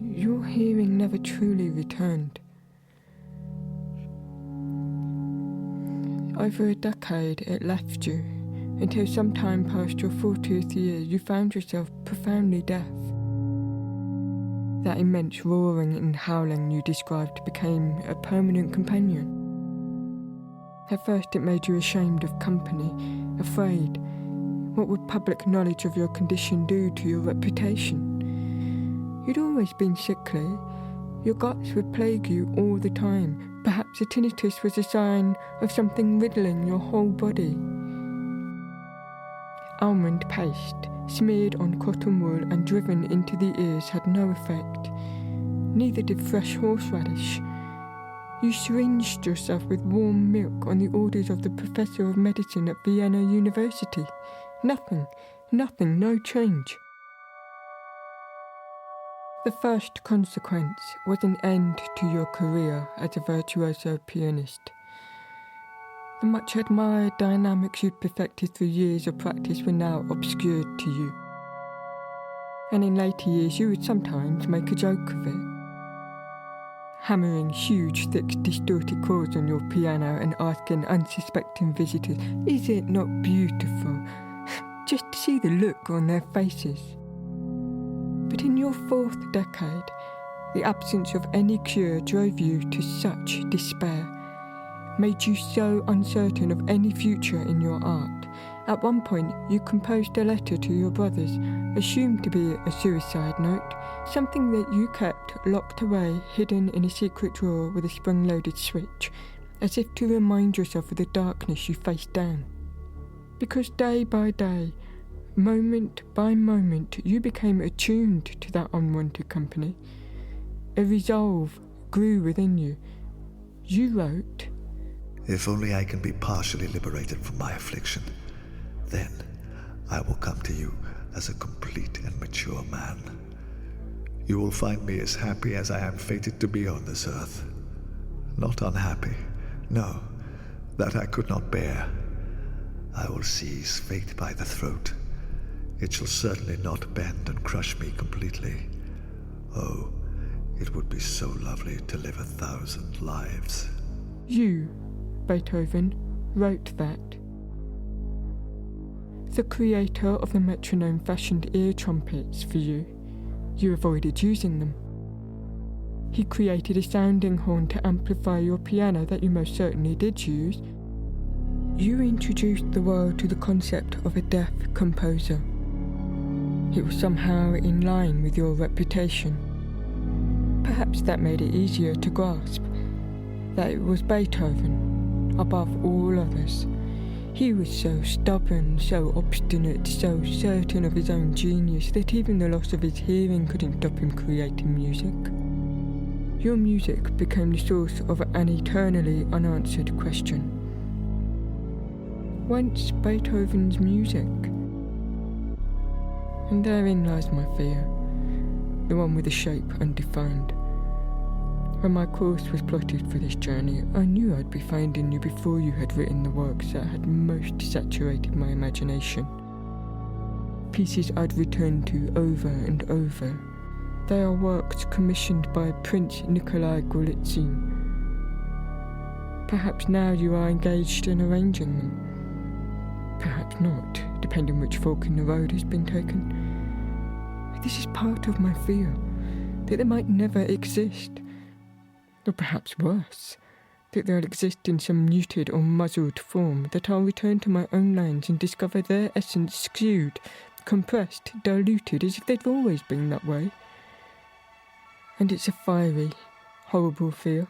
your hearing never truly returned. Over a decade it left you, until sometime past your 40th year you found yourself profoundly deaf. That immense roaring and howling you described became a permanent companion. At first it made you ashamed of company, afraid. What would public knowledge of your condition do to your reputation? You'd always been sickly, Your guts would plague you all the time. Perhaps a tinnitus was a sign of something riddling your whole body. Almond paste, smeared on cotton wool and driven into the ears, had no effect. Neither did fresh horseradish. You syringed yourself with warm milk on the orders of the professor of medicine at Vienna University. Nothing, no change. The first consequence was an end to your career as a virtuoso pianist. The much admired dynamics you'd perfected through years of practice were now obscured to you. And in later years you would sometimes make a joke of it. Hammering huge, thick, distorted chords on your piano and asking unsuspecting visitors, "Is it not beautiful?" just to see the look on their faces. But in your fourth decade, the absence of any cure drove you to such despair, made you so uncertain of any future in your art. At one point, you composed a letter to your brothers, assumed to be a suicide note, something that you kept locked away, hidden in a secret drawer with a spring-loaded switch, as if to remind yourself of the darkness you faced down. Because day by day, moment by moment, you became attuned to that unwanted company. A resolve grew within you. You wrote, If only I can be partially liberated from my affliction, then I will come to you as a complete and mature man. You will find me as happy as I am fated to be on this earth. Not unhappy. No, that I could not bear. I will seize fate by the throat. It shall certainly not bend and crush me completely. Oh, it would be so lovely to live 1,000 lives. You, Beethoven, wrote that. The creator of the metronome fashioned ear trumpets for you. You avoided using them. He created a sounding horn to amplify your piano that you most certainly did use. You introduced the world to the concept of a deaf composer. It was somehow in line with your reputation. Perhaps that made it easier to grasp that it was Beethoven above all others. He was so stubborn, so obstinate, so certain of his own genius that even the loss of his hearing couldn't stop him creating music. Your music became the source of an eternally unanswered question. Whence Beethoven's music? And therein lies my fear, the one with a shape undefined. When my course was plotted for this journey, I knew I'd be finding you before you had written the works that had most saturated my imagination. Pieces I'd returned to over and over. They are works commissioned by Prince Nikolai Golitsyn. Perhaps now you are engaged in arranging them. Perhaps not, depending which fork in the road has been taken. This is part of my fear, that they might never exist. Or perhaps worse, that they'll exist in some muted or muzzled form, that I'll return to my own lands and discover their essence skewed, compressed, diluted, as if they'd always been that way. And it's a fiery, horrible fear.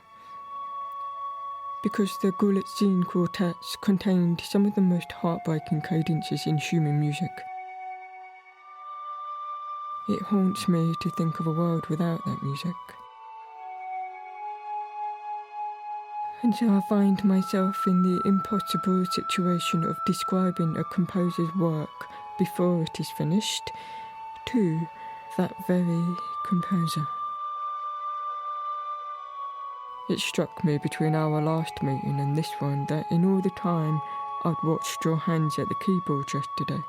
Because the Golitsyn quartets contained some of the most heartbreaking cadences in human music. It haunts me to think of a world without that music. And so I find myself in the impossible situation of describing a composer's work before it is finished to that very composer. It struck me between our last meeting and this one that in all the time I'd watched your hands at the keyboard yesterday,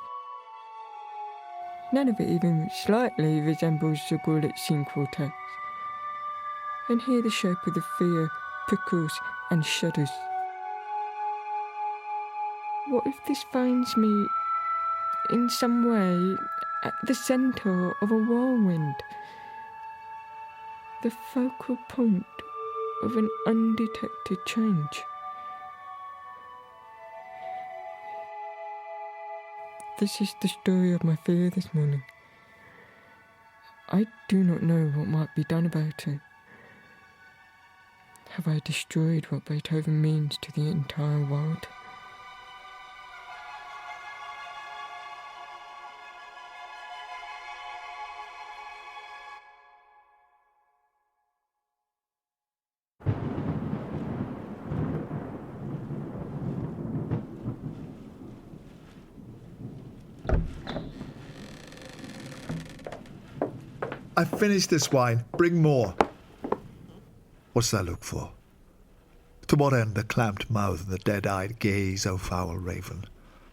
none of it even slightly resembles the Golitsyn quartets. And here the shape of the fear prickles and shudders. What if this finds me in some way at the centre of a whirlwind, the focal point of an undetected change? This is the story of my fear this morning. I do not know what might be done about it. have I destroyed what Beethoven means to the entire world? I've finished this wine. Bring more. What's that look for? To what end the clamped mouth and the dead-eyed gaze, O foul raven?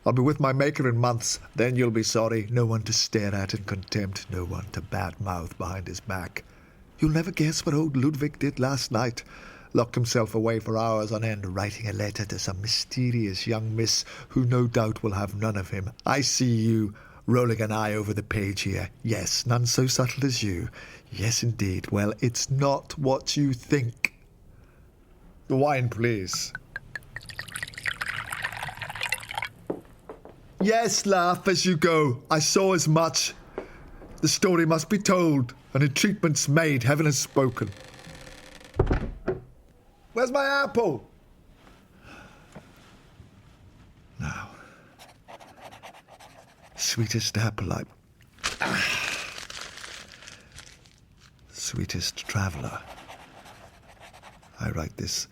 I'll be with my maker in months. Then you'll be sorry. No one to stare at in contempt. No one to bad-mouth behind his back. You'll never guess what old Ludwig did last night. Locked himself away for hours on end, writing a letter to some mysterious young miss who no doubt will have none of him. I see you rolling an eye over the page here. Yes, none so subtle as you. Yes, indeed. Well, it's not what you think. The wine, please. Yes, laugh as you go. I saw as much. The story must be told, and entreatments made. Heaven has spoken. Where's my apple? Now. Sweetest apple Sweetest traveller. I write this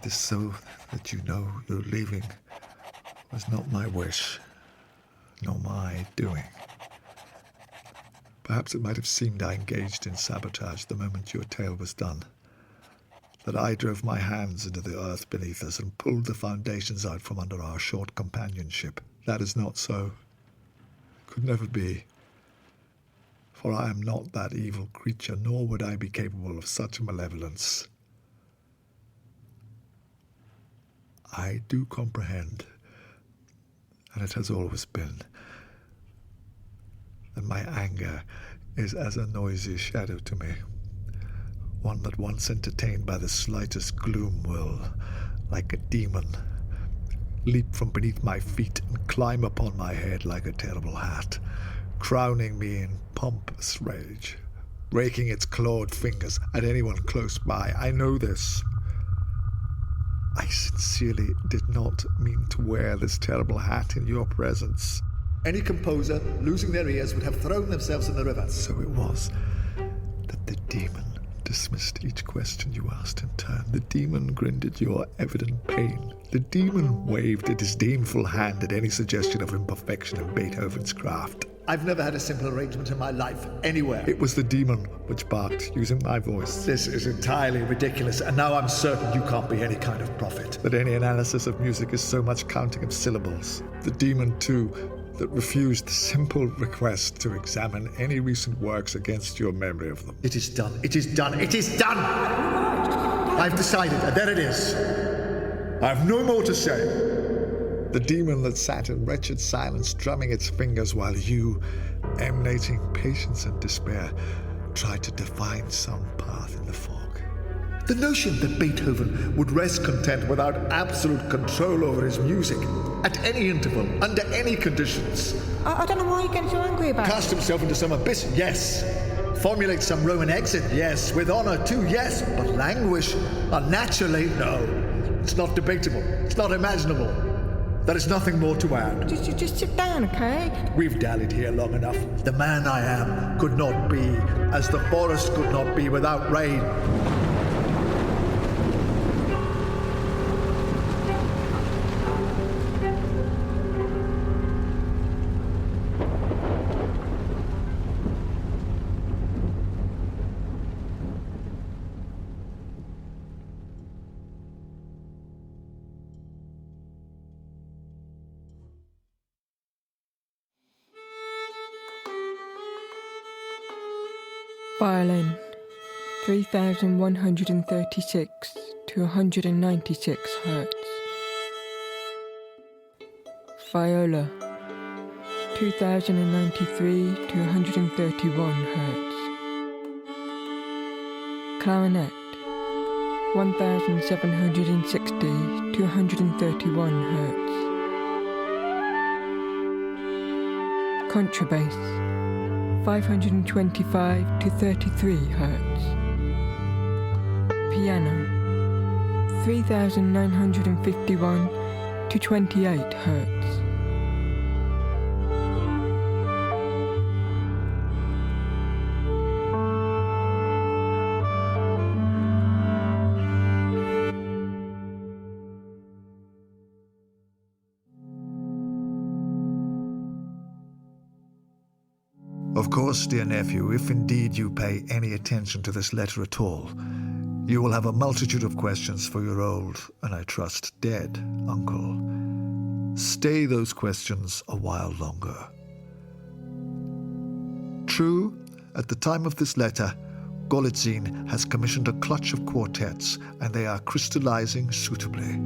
so that you know your leaving was not my wish, nor my doing. Perhaps it might have seemed I engaged in sabotage the moment your tale was done, that I drove my hands into the earth beneath us and pulled the foundations out from under our short companionship. That is not so. Could never be. For I am not that evil creature, nor would I be capable of such malevolence. I do comprehend, and it has always been, that my anger is as a noisy shadow to me, one that once entertained by the slightest gloom will, like a demon, leap from beneath my feet and climb upon my head like a terrible hat, crowning me in pompous rage, raking its clawed fingers at anyone close by. I know this. I sincerely did not mean to wear this terrible hat in your presence. Any composer, losing their ears, would have thrown themselves in the river. So it was that the demon dismissed each question you asked in turn. The demon grinned at your evident pain. The demon waved a disdainful hand at any suggestion of imperfection in Beethoven's craft. I've never had a simple arrangement in my life, anywhere. It was the demon which barked, using my voice. This is entirely ridiculous, and now I'm certain you can't be any kind of prophet. That any analysis of music is so much counting of syllables. The demon, too, that refused the simple request to examine any recent works against your memory of them. It is done. It is done. It is done! I've decided, and there it is. I have no more to say. The demon that sat in wretched silence, drumming its fingers while you, emanating patience and despair, tried to define some path in the fog. The notion that Beethoven would rest content without absolute control over his music, at any interval, under any conditions. I don't know why you're getting so angry about it. Cast himself into some abyss, yes. Formulate some Roman exit, yes. With honor, too, yes. But languish, unnaturally, no. It's not debatable. It's not imaginable. There is nothing more to add. Just sit down, okay? We've dallied here long enough. The man I am could not be, as the forest could not be without rain. Violin, 3,136 to 196 Hz. Viola, 2,093 to 131 Hz. Clarinet, 1,760 to 131 Hz. Contrabass, 525 to 33 Hz. piano, 3,951 to 28 Hertz. Of course, dear nephew, if indeed you pay any attention to this letter at all, you will have a multitude of questions for your old, and I trust dead, uncle. Stay those questions a while longer. True, at the time of this letter, Golitsyn has commissioned a clutch of quartets, and they are crystallizing suitably.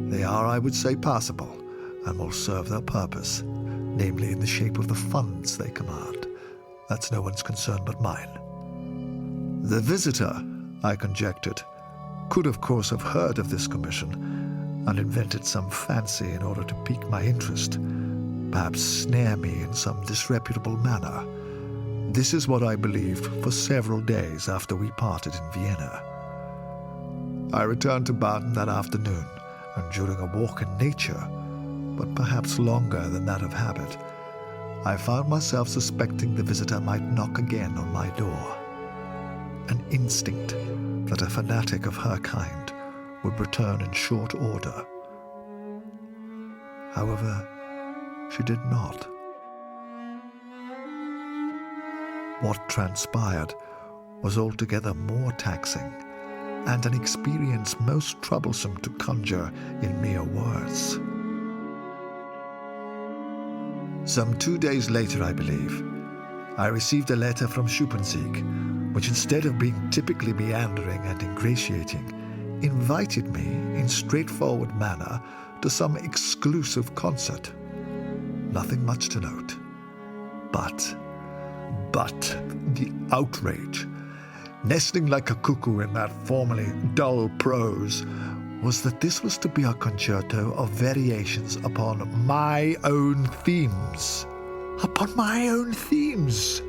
They are, I would say, passable, and will serve their purpose, namely in the shape of the funds they command. That's no one's concern but mine. The visitor, I conjectured, could of course have heard of this commission and invented some fancy in order to pique my interest, perhaps snare me in some disreputable manner. This is what I believed for several days after we parted in Vienna. I returned to Baden that afternoon, and during a walk in nature, but perhaps longer than that of habit, I found myself suspecting the visitor might knock again on my door. An instinct that a fanatic of her kind would return in short order. However, she did not. What transpired was altogether more taxing, and an experience most troublesome to conjure in mere words. Some 2 days later, I believe, I received a letter from Schuppensiek, which instead of being typically meandering and ingratiating, invited me in straightforward manner to some exclusive concert. Nothing much to note. But the outrage, nestling like a cuckoo in that formerly dull prose, was that this was to be a concerto of variations upon my own themes. Upon my own themes!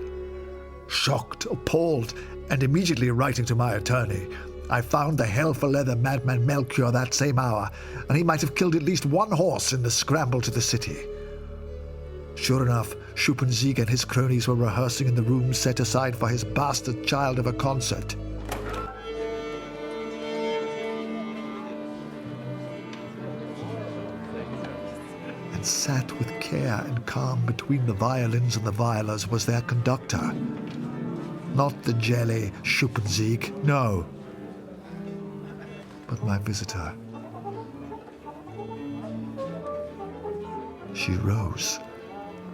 Shocked, appalled, and immediately writing to my attorney, I found the hell-for-leather madman Melchior that same hour, and he might have killed at least one horse in the scramble to the city. Sure enough, Schuppensiek and his cronies were rehearsing in the room set aside for his bastard child of a concert. And sat with care and calm between the violins and the violers was their conductor. Not the jelly Schuppensiek, no, but my visitor. She rose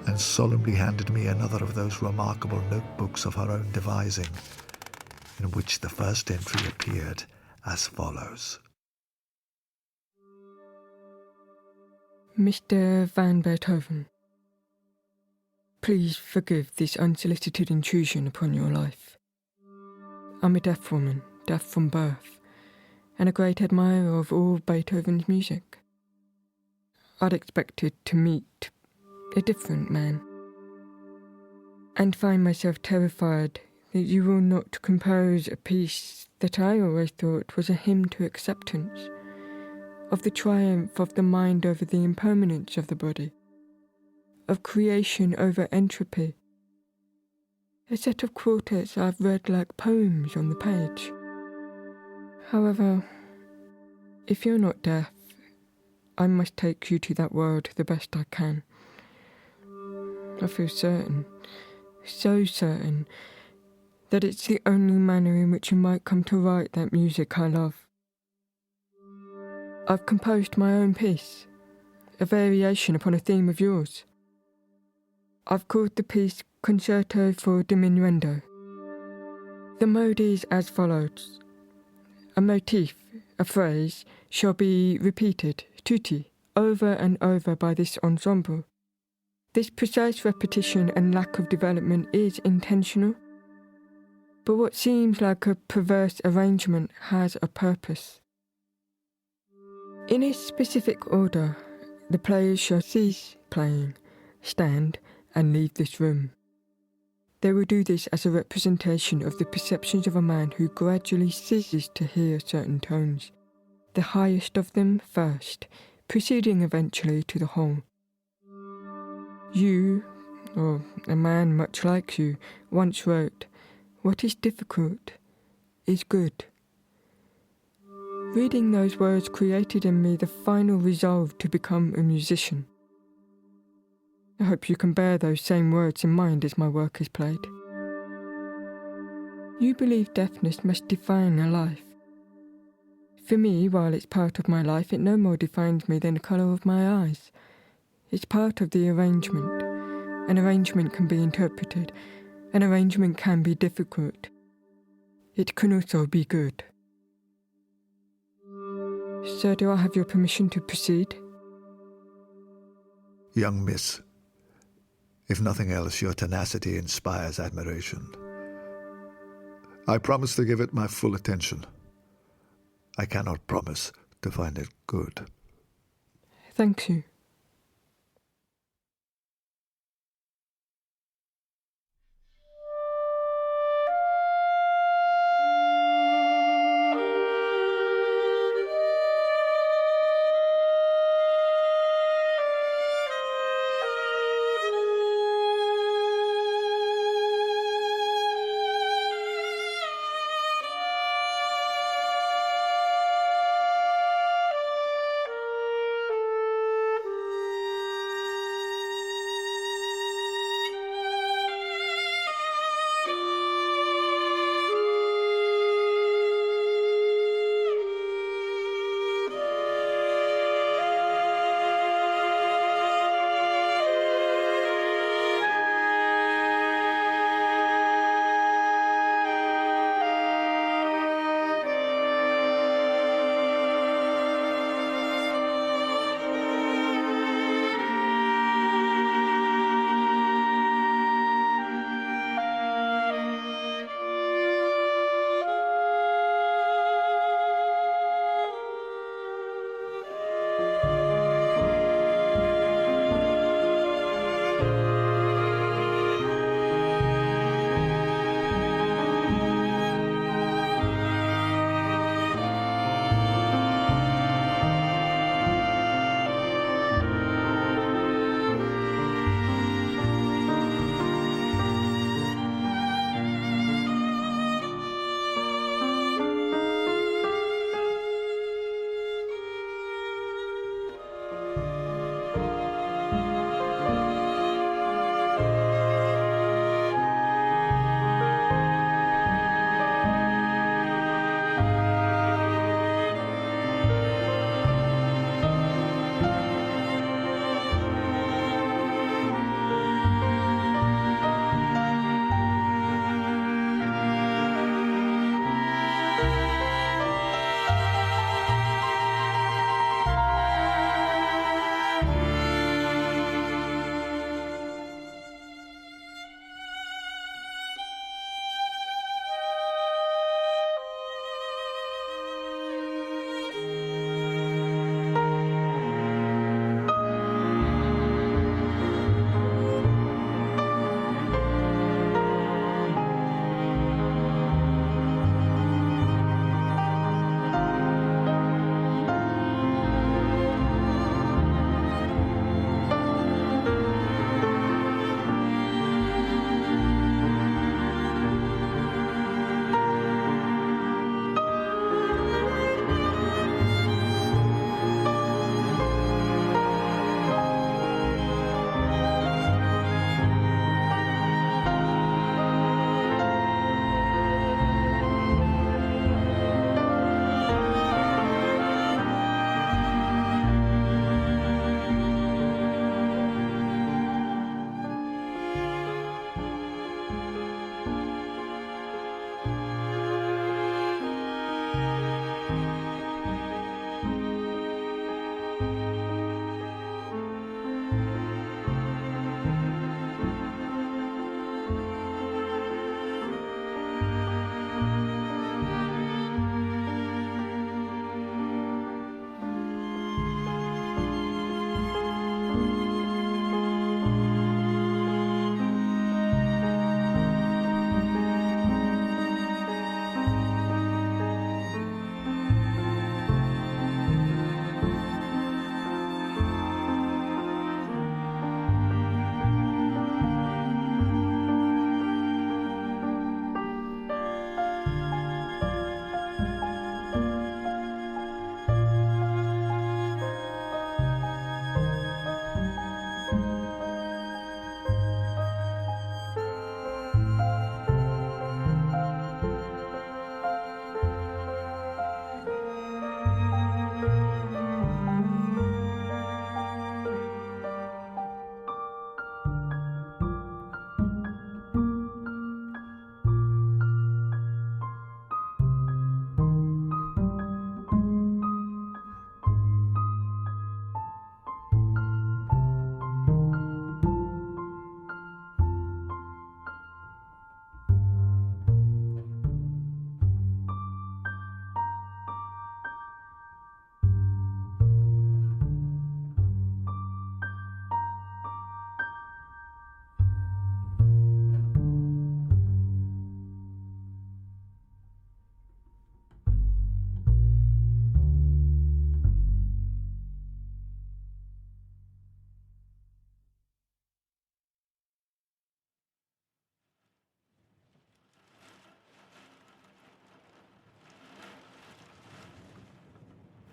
and solemnly handed me another of those remarkable notebooks of her own devising, in which the first entry appeared as follows. Mr. Van Beethoven, please forgive this unsolicited intrusion upon your life. I'm a deaf woman, deaf from birth, and a great admirer of all Beethoven's music. I'd expected to meet a different man, and find myself terrified that you will not compose a piece that I always thought was a hymn to acceptance, of the triumph of the mind over the impermanence of the body, of creation over entropy. A set of quartets I've read like poems on the page. However, if you're not deaf, I must take you to that world the best I can. I feel certain, so certain, that it's the only manner in which you might come to write that music I love. I've composed my own piece, a variation upon a theme of yours. I've called the piece Concerto for Diminuendo. The mode is as follows. A motif, a phrase, shall be repeated, tutti, over and over by this ensemble. This precise repetition and lack of development is intentional, but what seems like a perverse arrangement has a purpose. In a specific order, the players shall cease playing, stand, and leave this room. They will do this as a representation of the perceptions of a man who gradually ceases to hear certain tones, the highest of them first, proceeding eventually to the whole. You, or a man much like you, once wrote, "What is difficult is good." Reading those words created in me the final resolve to become a musician. I hope you can bear those same words in mind as my work is played. You believe deafness must define a life. For me, while it's part of my life, it no more defines me than the colour of my eyes. It's part of the arrangement. An arrangement can be interpreted. An arrangement can be difficult. It can also be good. Sir, do I have your permission to proceed? Young miss, if nothing else, your tenacity inspires admiration. I promise to give it my full attention. I cannot promise to find it good. Thank you.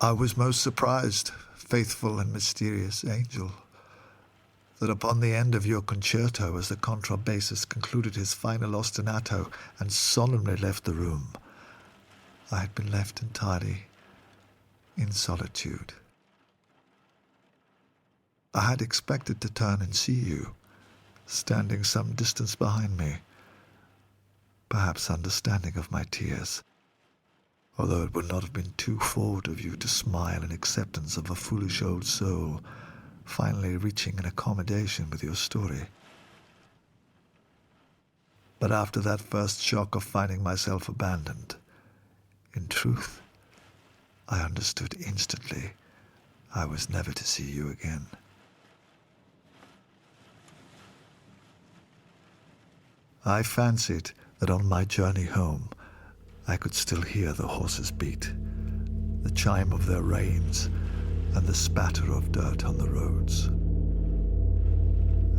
I was most surprised, faithful and mysterious angel, that upon the end of your concerto, as the contrabassist concluded his final ostinato and solemnly left the room, I had been left entirely in solitude. I had expected to turn and see you, standing some distance behind me, perhaps understanding of my tears, although it would not have been too forward of you to smile in acceptance of a foolish old soul finally reaching an accommodation with your story. But after that first shock of finding myself abandoned, in truth, I understood instantly I was never to see you again. I fancied that on my journey home, I could still hear the horses' beat, the chime of their reins, and the spatter of dirt on the roads.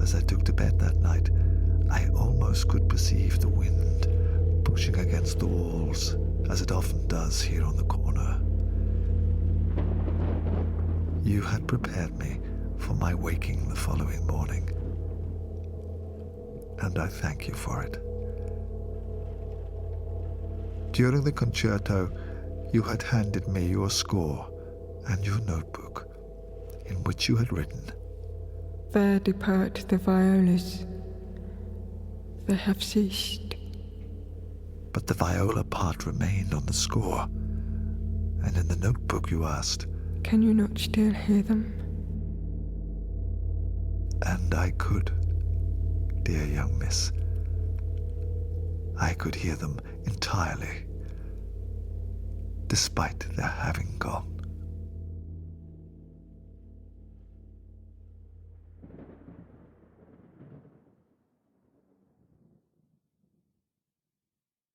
As I took to bed that night, I almost could perceive the wind pushing against the walls, as it often does here on the corner. You had prepared me for my waking the following morning, and I thank you for it. During the concerto, you had handed me your score and your notebook, in which you had written, "There depart the violas. They have ceased." but the viola part remained on the score, and in the notebook you asked, "Can you not still hear them?" and I could, dear young miss. I could hear them entirely, despite their having gone.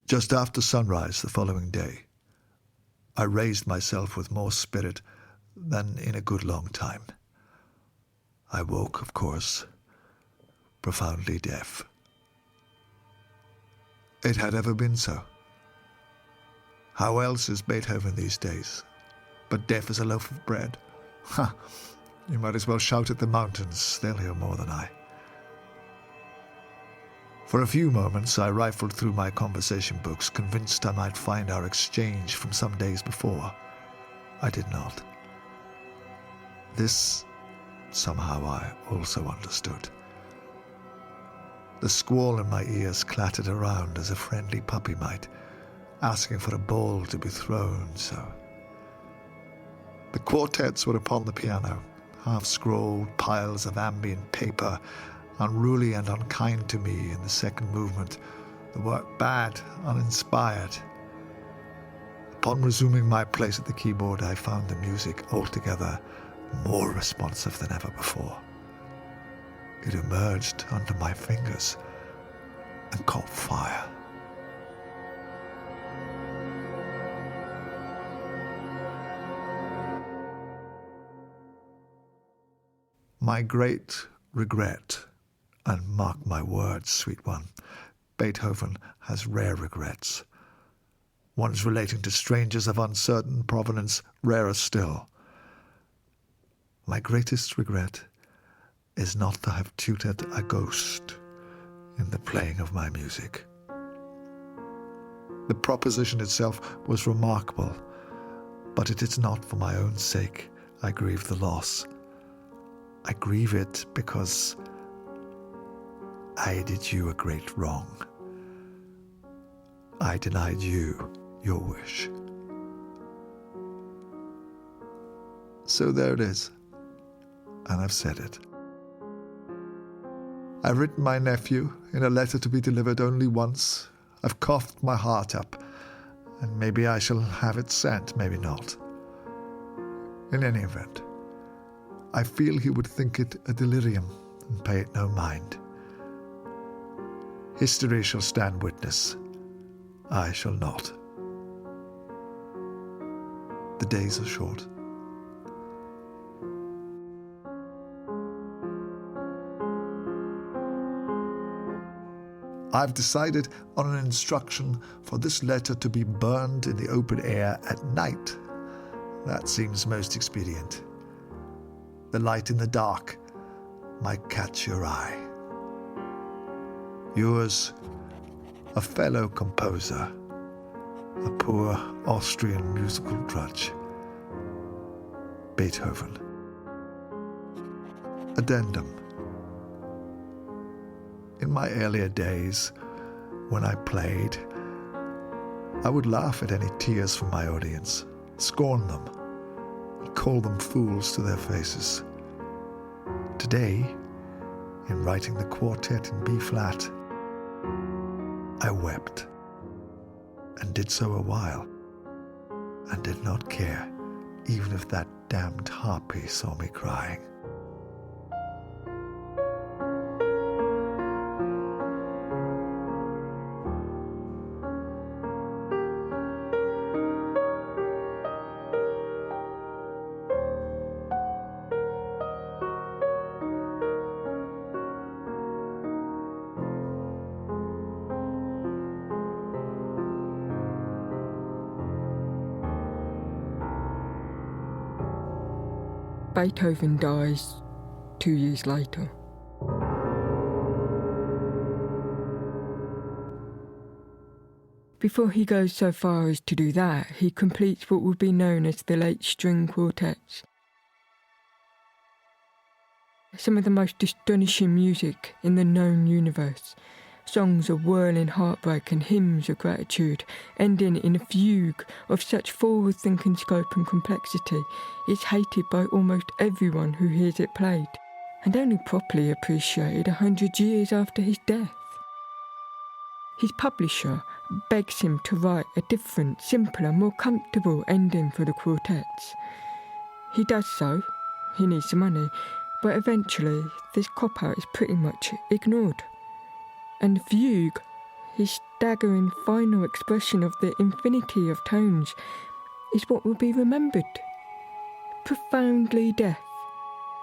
Just after sunrise the following day, I raised myself with more spirit than in a good long time. I woke, of course, profoundly deaf. It had ever been so. How else is Beethoven these days, but deaf as a loaf of bread? Ha! You might as well shout at the mountains, they'll hear more than I. For a few moments I rifled through my conversation books, convinced I might find our exchange from some days before. I did not. This, somehow, I also understood. The squall in my ears clattered around as a friendly puppy might, asking for a ball to be thrown, so. The quartets were upon the piano, half-scrolled piles of ambient paper, unruly and unkind to me in the second movement, the work bad, uninspired. Upon resuming my place at the keyboard, I found the music altogether more responsive than ever before. It emerged under my fingers and caught fire. My great regret, and mark my words, sweet one, Beethoven has rare regrets. Ones relating to strangers of uncertain provenance, rarer still. My greatest regret is not to have tutored a ghost in the playing of my music. The proposition itself was remarkable, but it is not for my own sake I grieve the loss. I grieve it because I did you a great wrong. I denied you your wish. So there it is, and I've said it. I've written my nephew in a letter to be delivered only once. I've coughed my heart up, and maybe I shall have it sent, maybe not. In any event, I feel he would think it a delirium and pay it no mind. History shall stand witness. I shall not. The days are short. I've decided on an instruction for this letter to be burned in the open air at night. That seems most expedient. The light in the dark might catch your eye. Yours, a fellow composer, a poor Austrian musical drudge, Beethoven. Addendum. In my earlier days, when I played, I would laugh at any tears from my audience, scorn them, and call them fools to their faces. Today, in writing the quartet in B-flat, I wept, and did so a while, and did not care, even if that damned harpy saw me crying. Beethoven dies 2 years later. Before he goes so far as to do that, he completes what would be known as the late string quartets. Some of the most astonishing music in the known universe, songs of whirling heartbreak and hymns of gratitude, ending in a fugue of such forward-thinking scope and complexity, is hated by almost everyone who hears it played, and only properly appreciated 100 years after his death. His publisher begs him to write a different, simpler, more comfortable ending for the quartets. He does so, he needs the money, but eventually this cop-out is pretty much ignored. And the fugue, his staggering final expression of the infinity of tones, is what will be remembered. Profoundly deaf,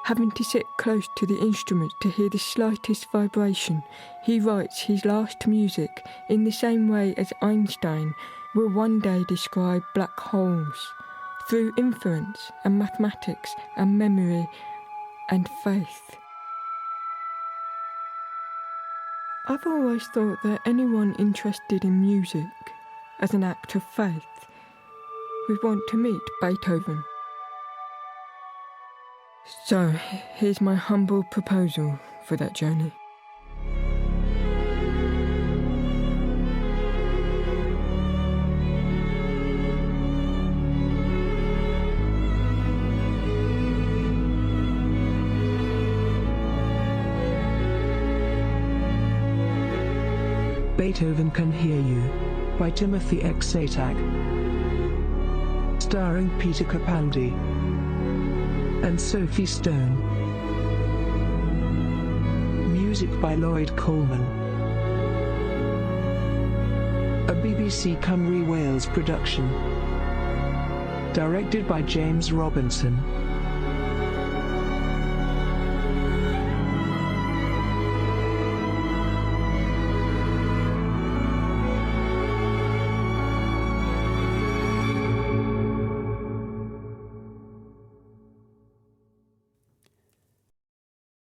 having to sit close to the instrument to hear the slightest vibration, he writes his last music in the same way as Einstein will one day describe black holes, through inference and mathematics and memory and faith. I've always thought that anyone interested in music as an act of faith would want to meet Beethoven. So here's my humble proposal for that journey. Beethoven Can Hear You, by Timothy X. Atack. Starring Peter Capaldi and Sophie Stone. Music by Lloyd Coleman. A BBC Cymru Wales production. Directed by James Robinson.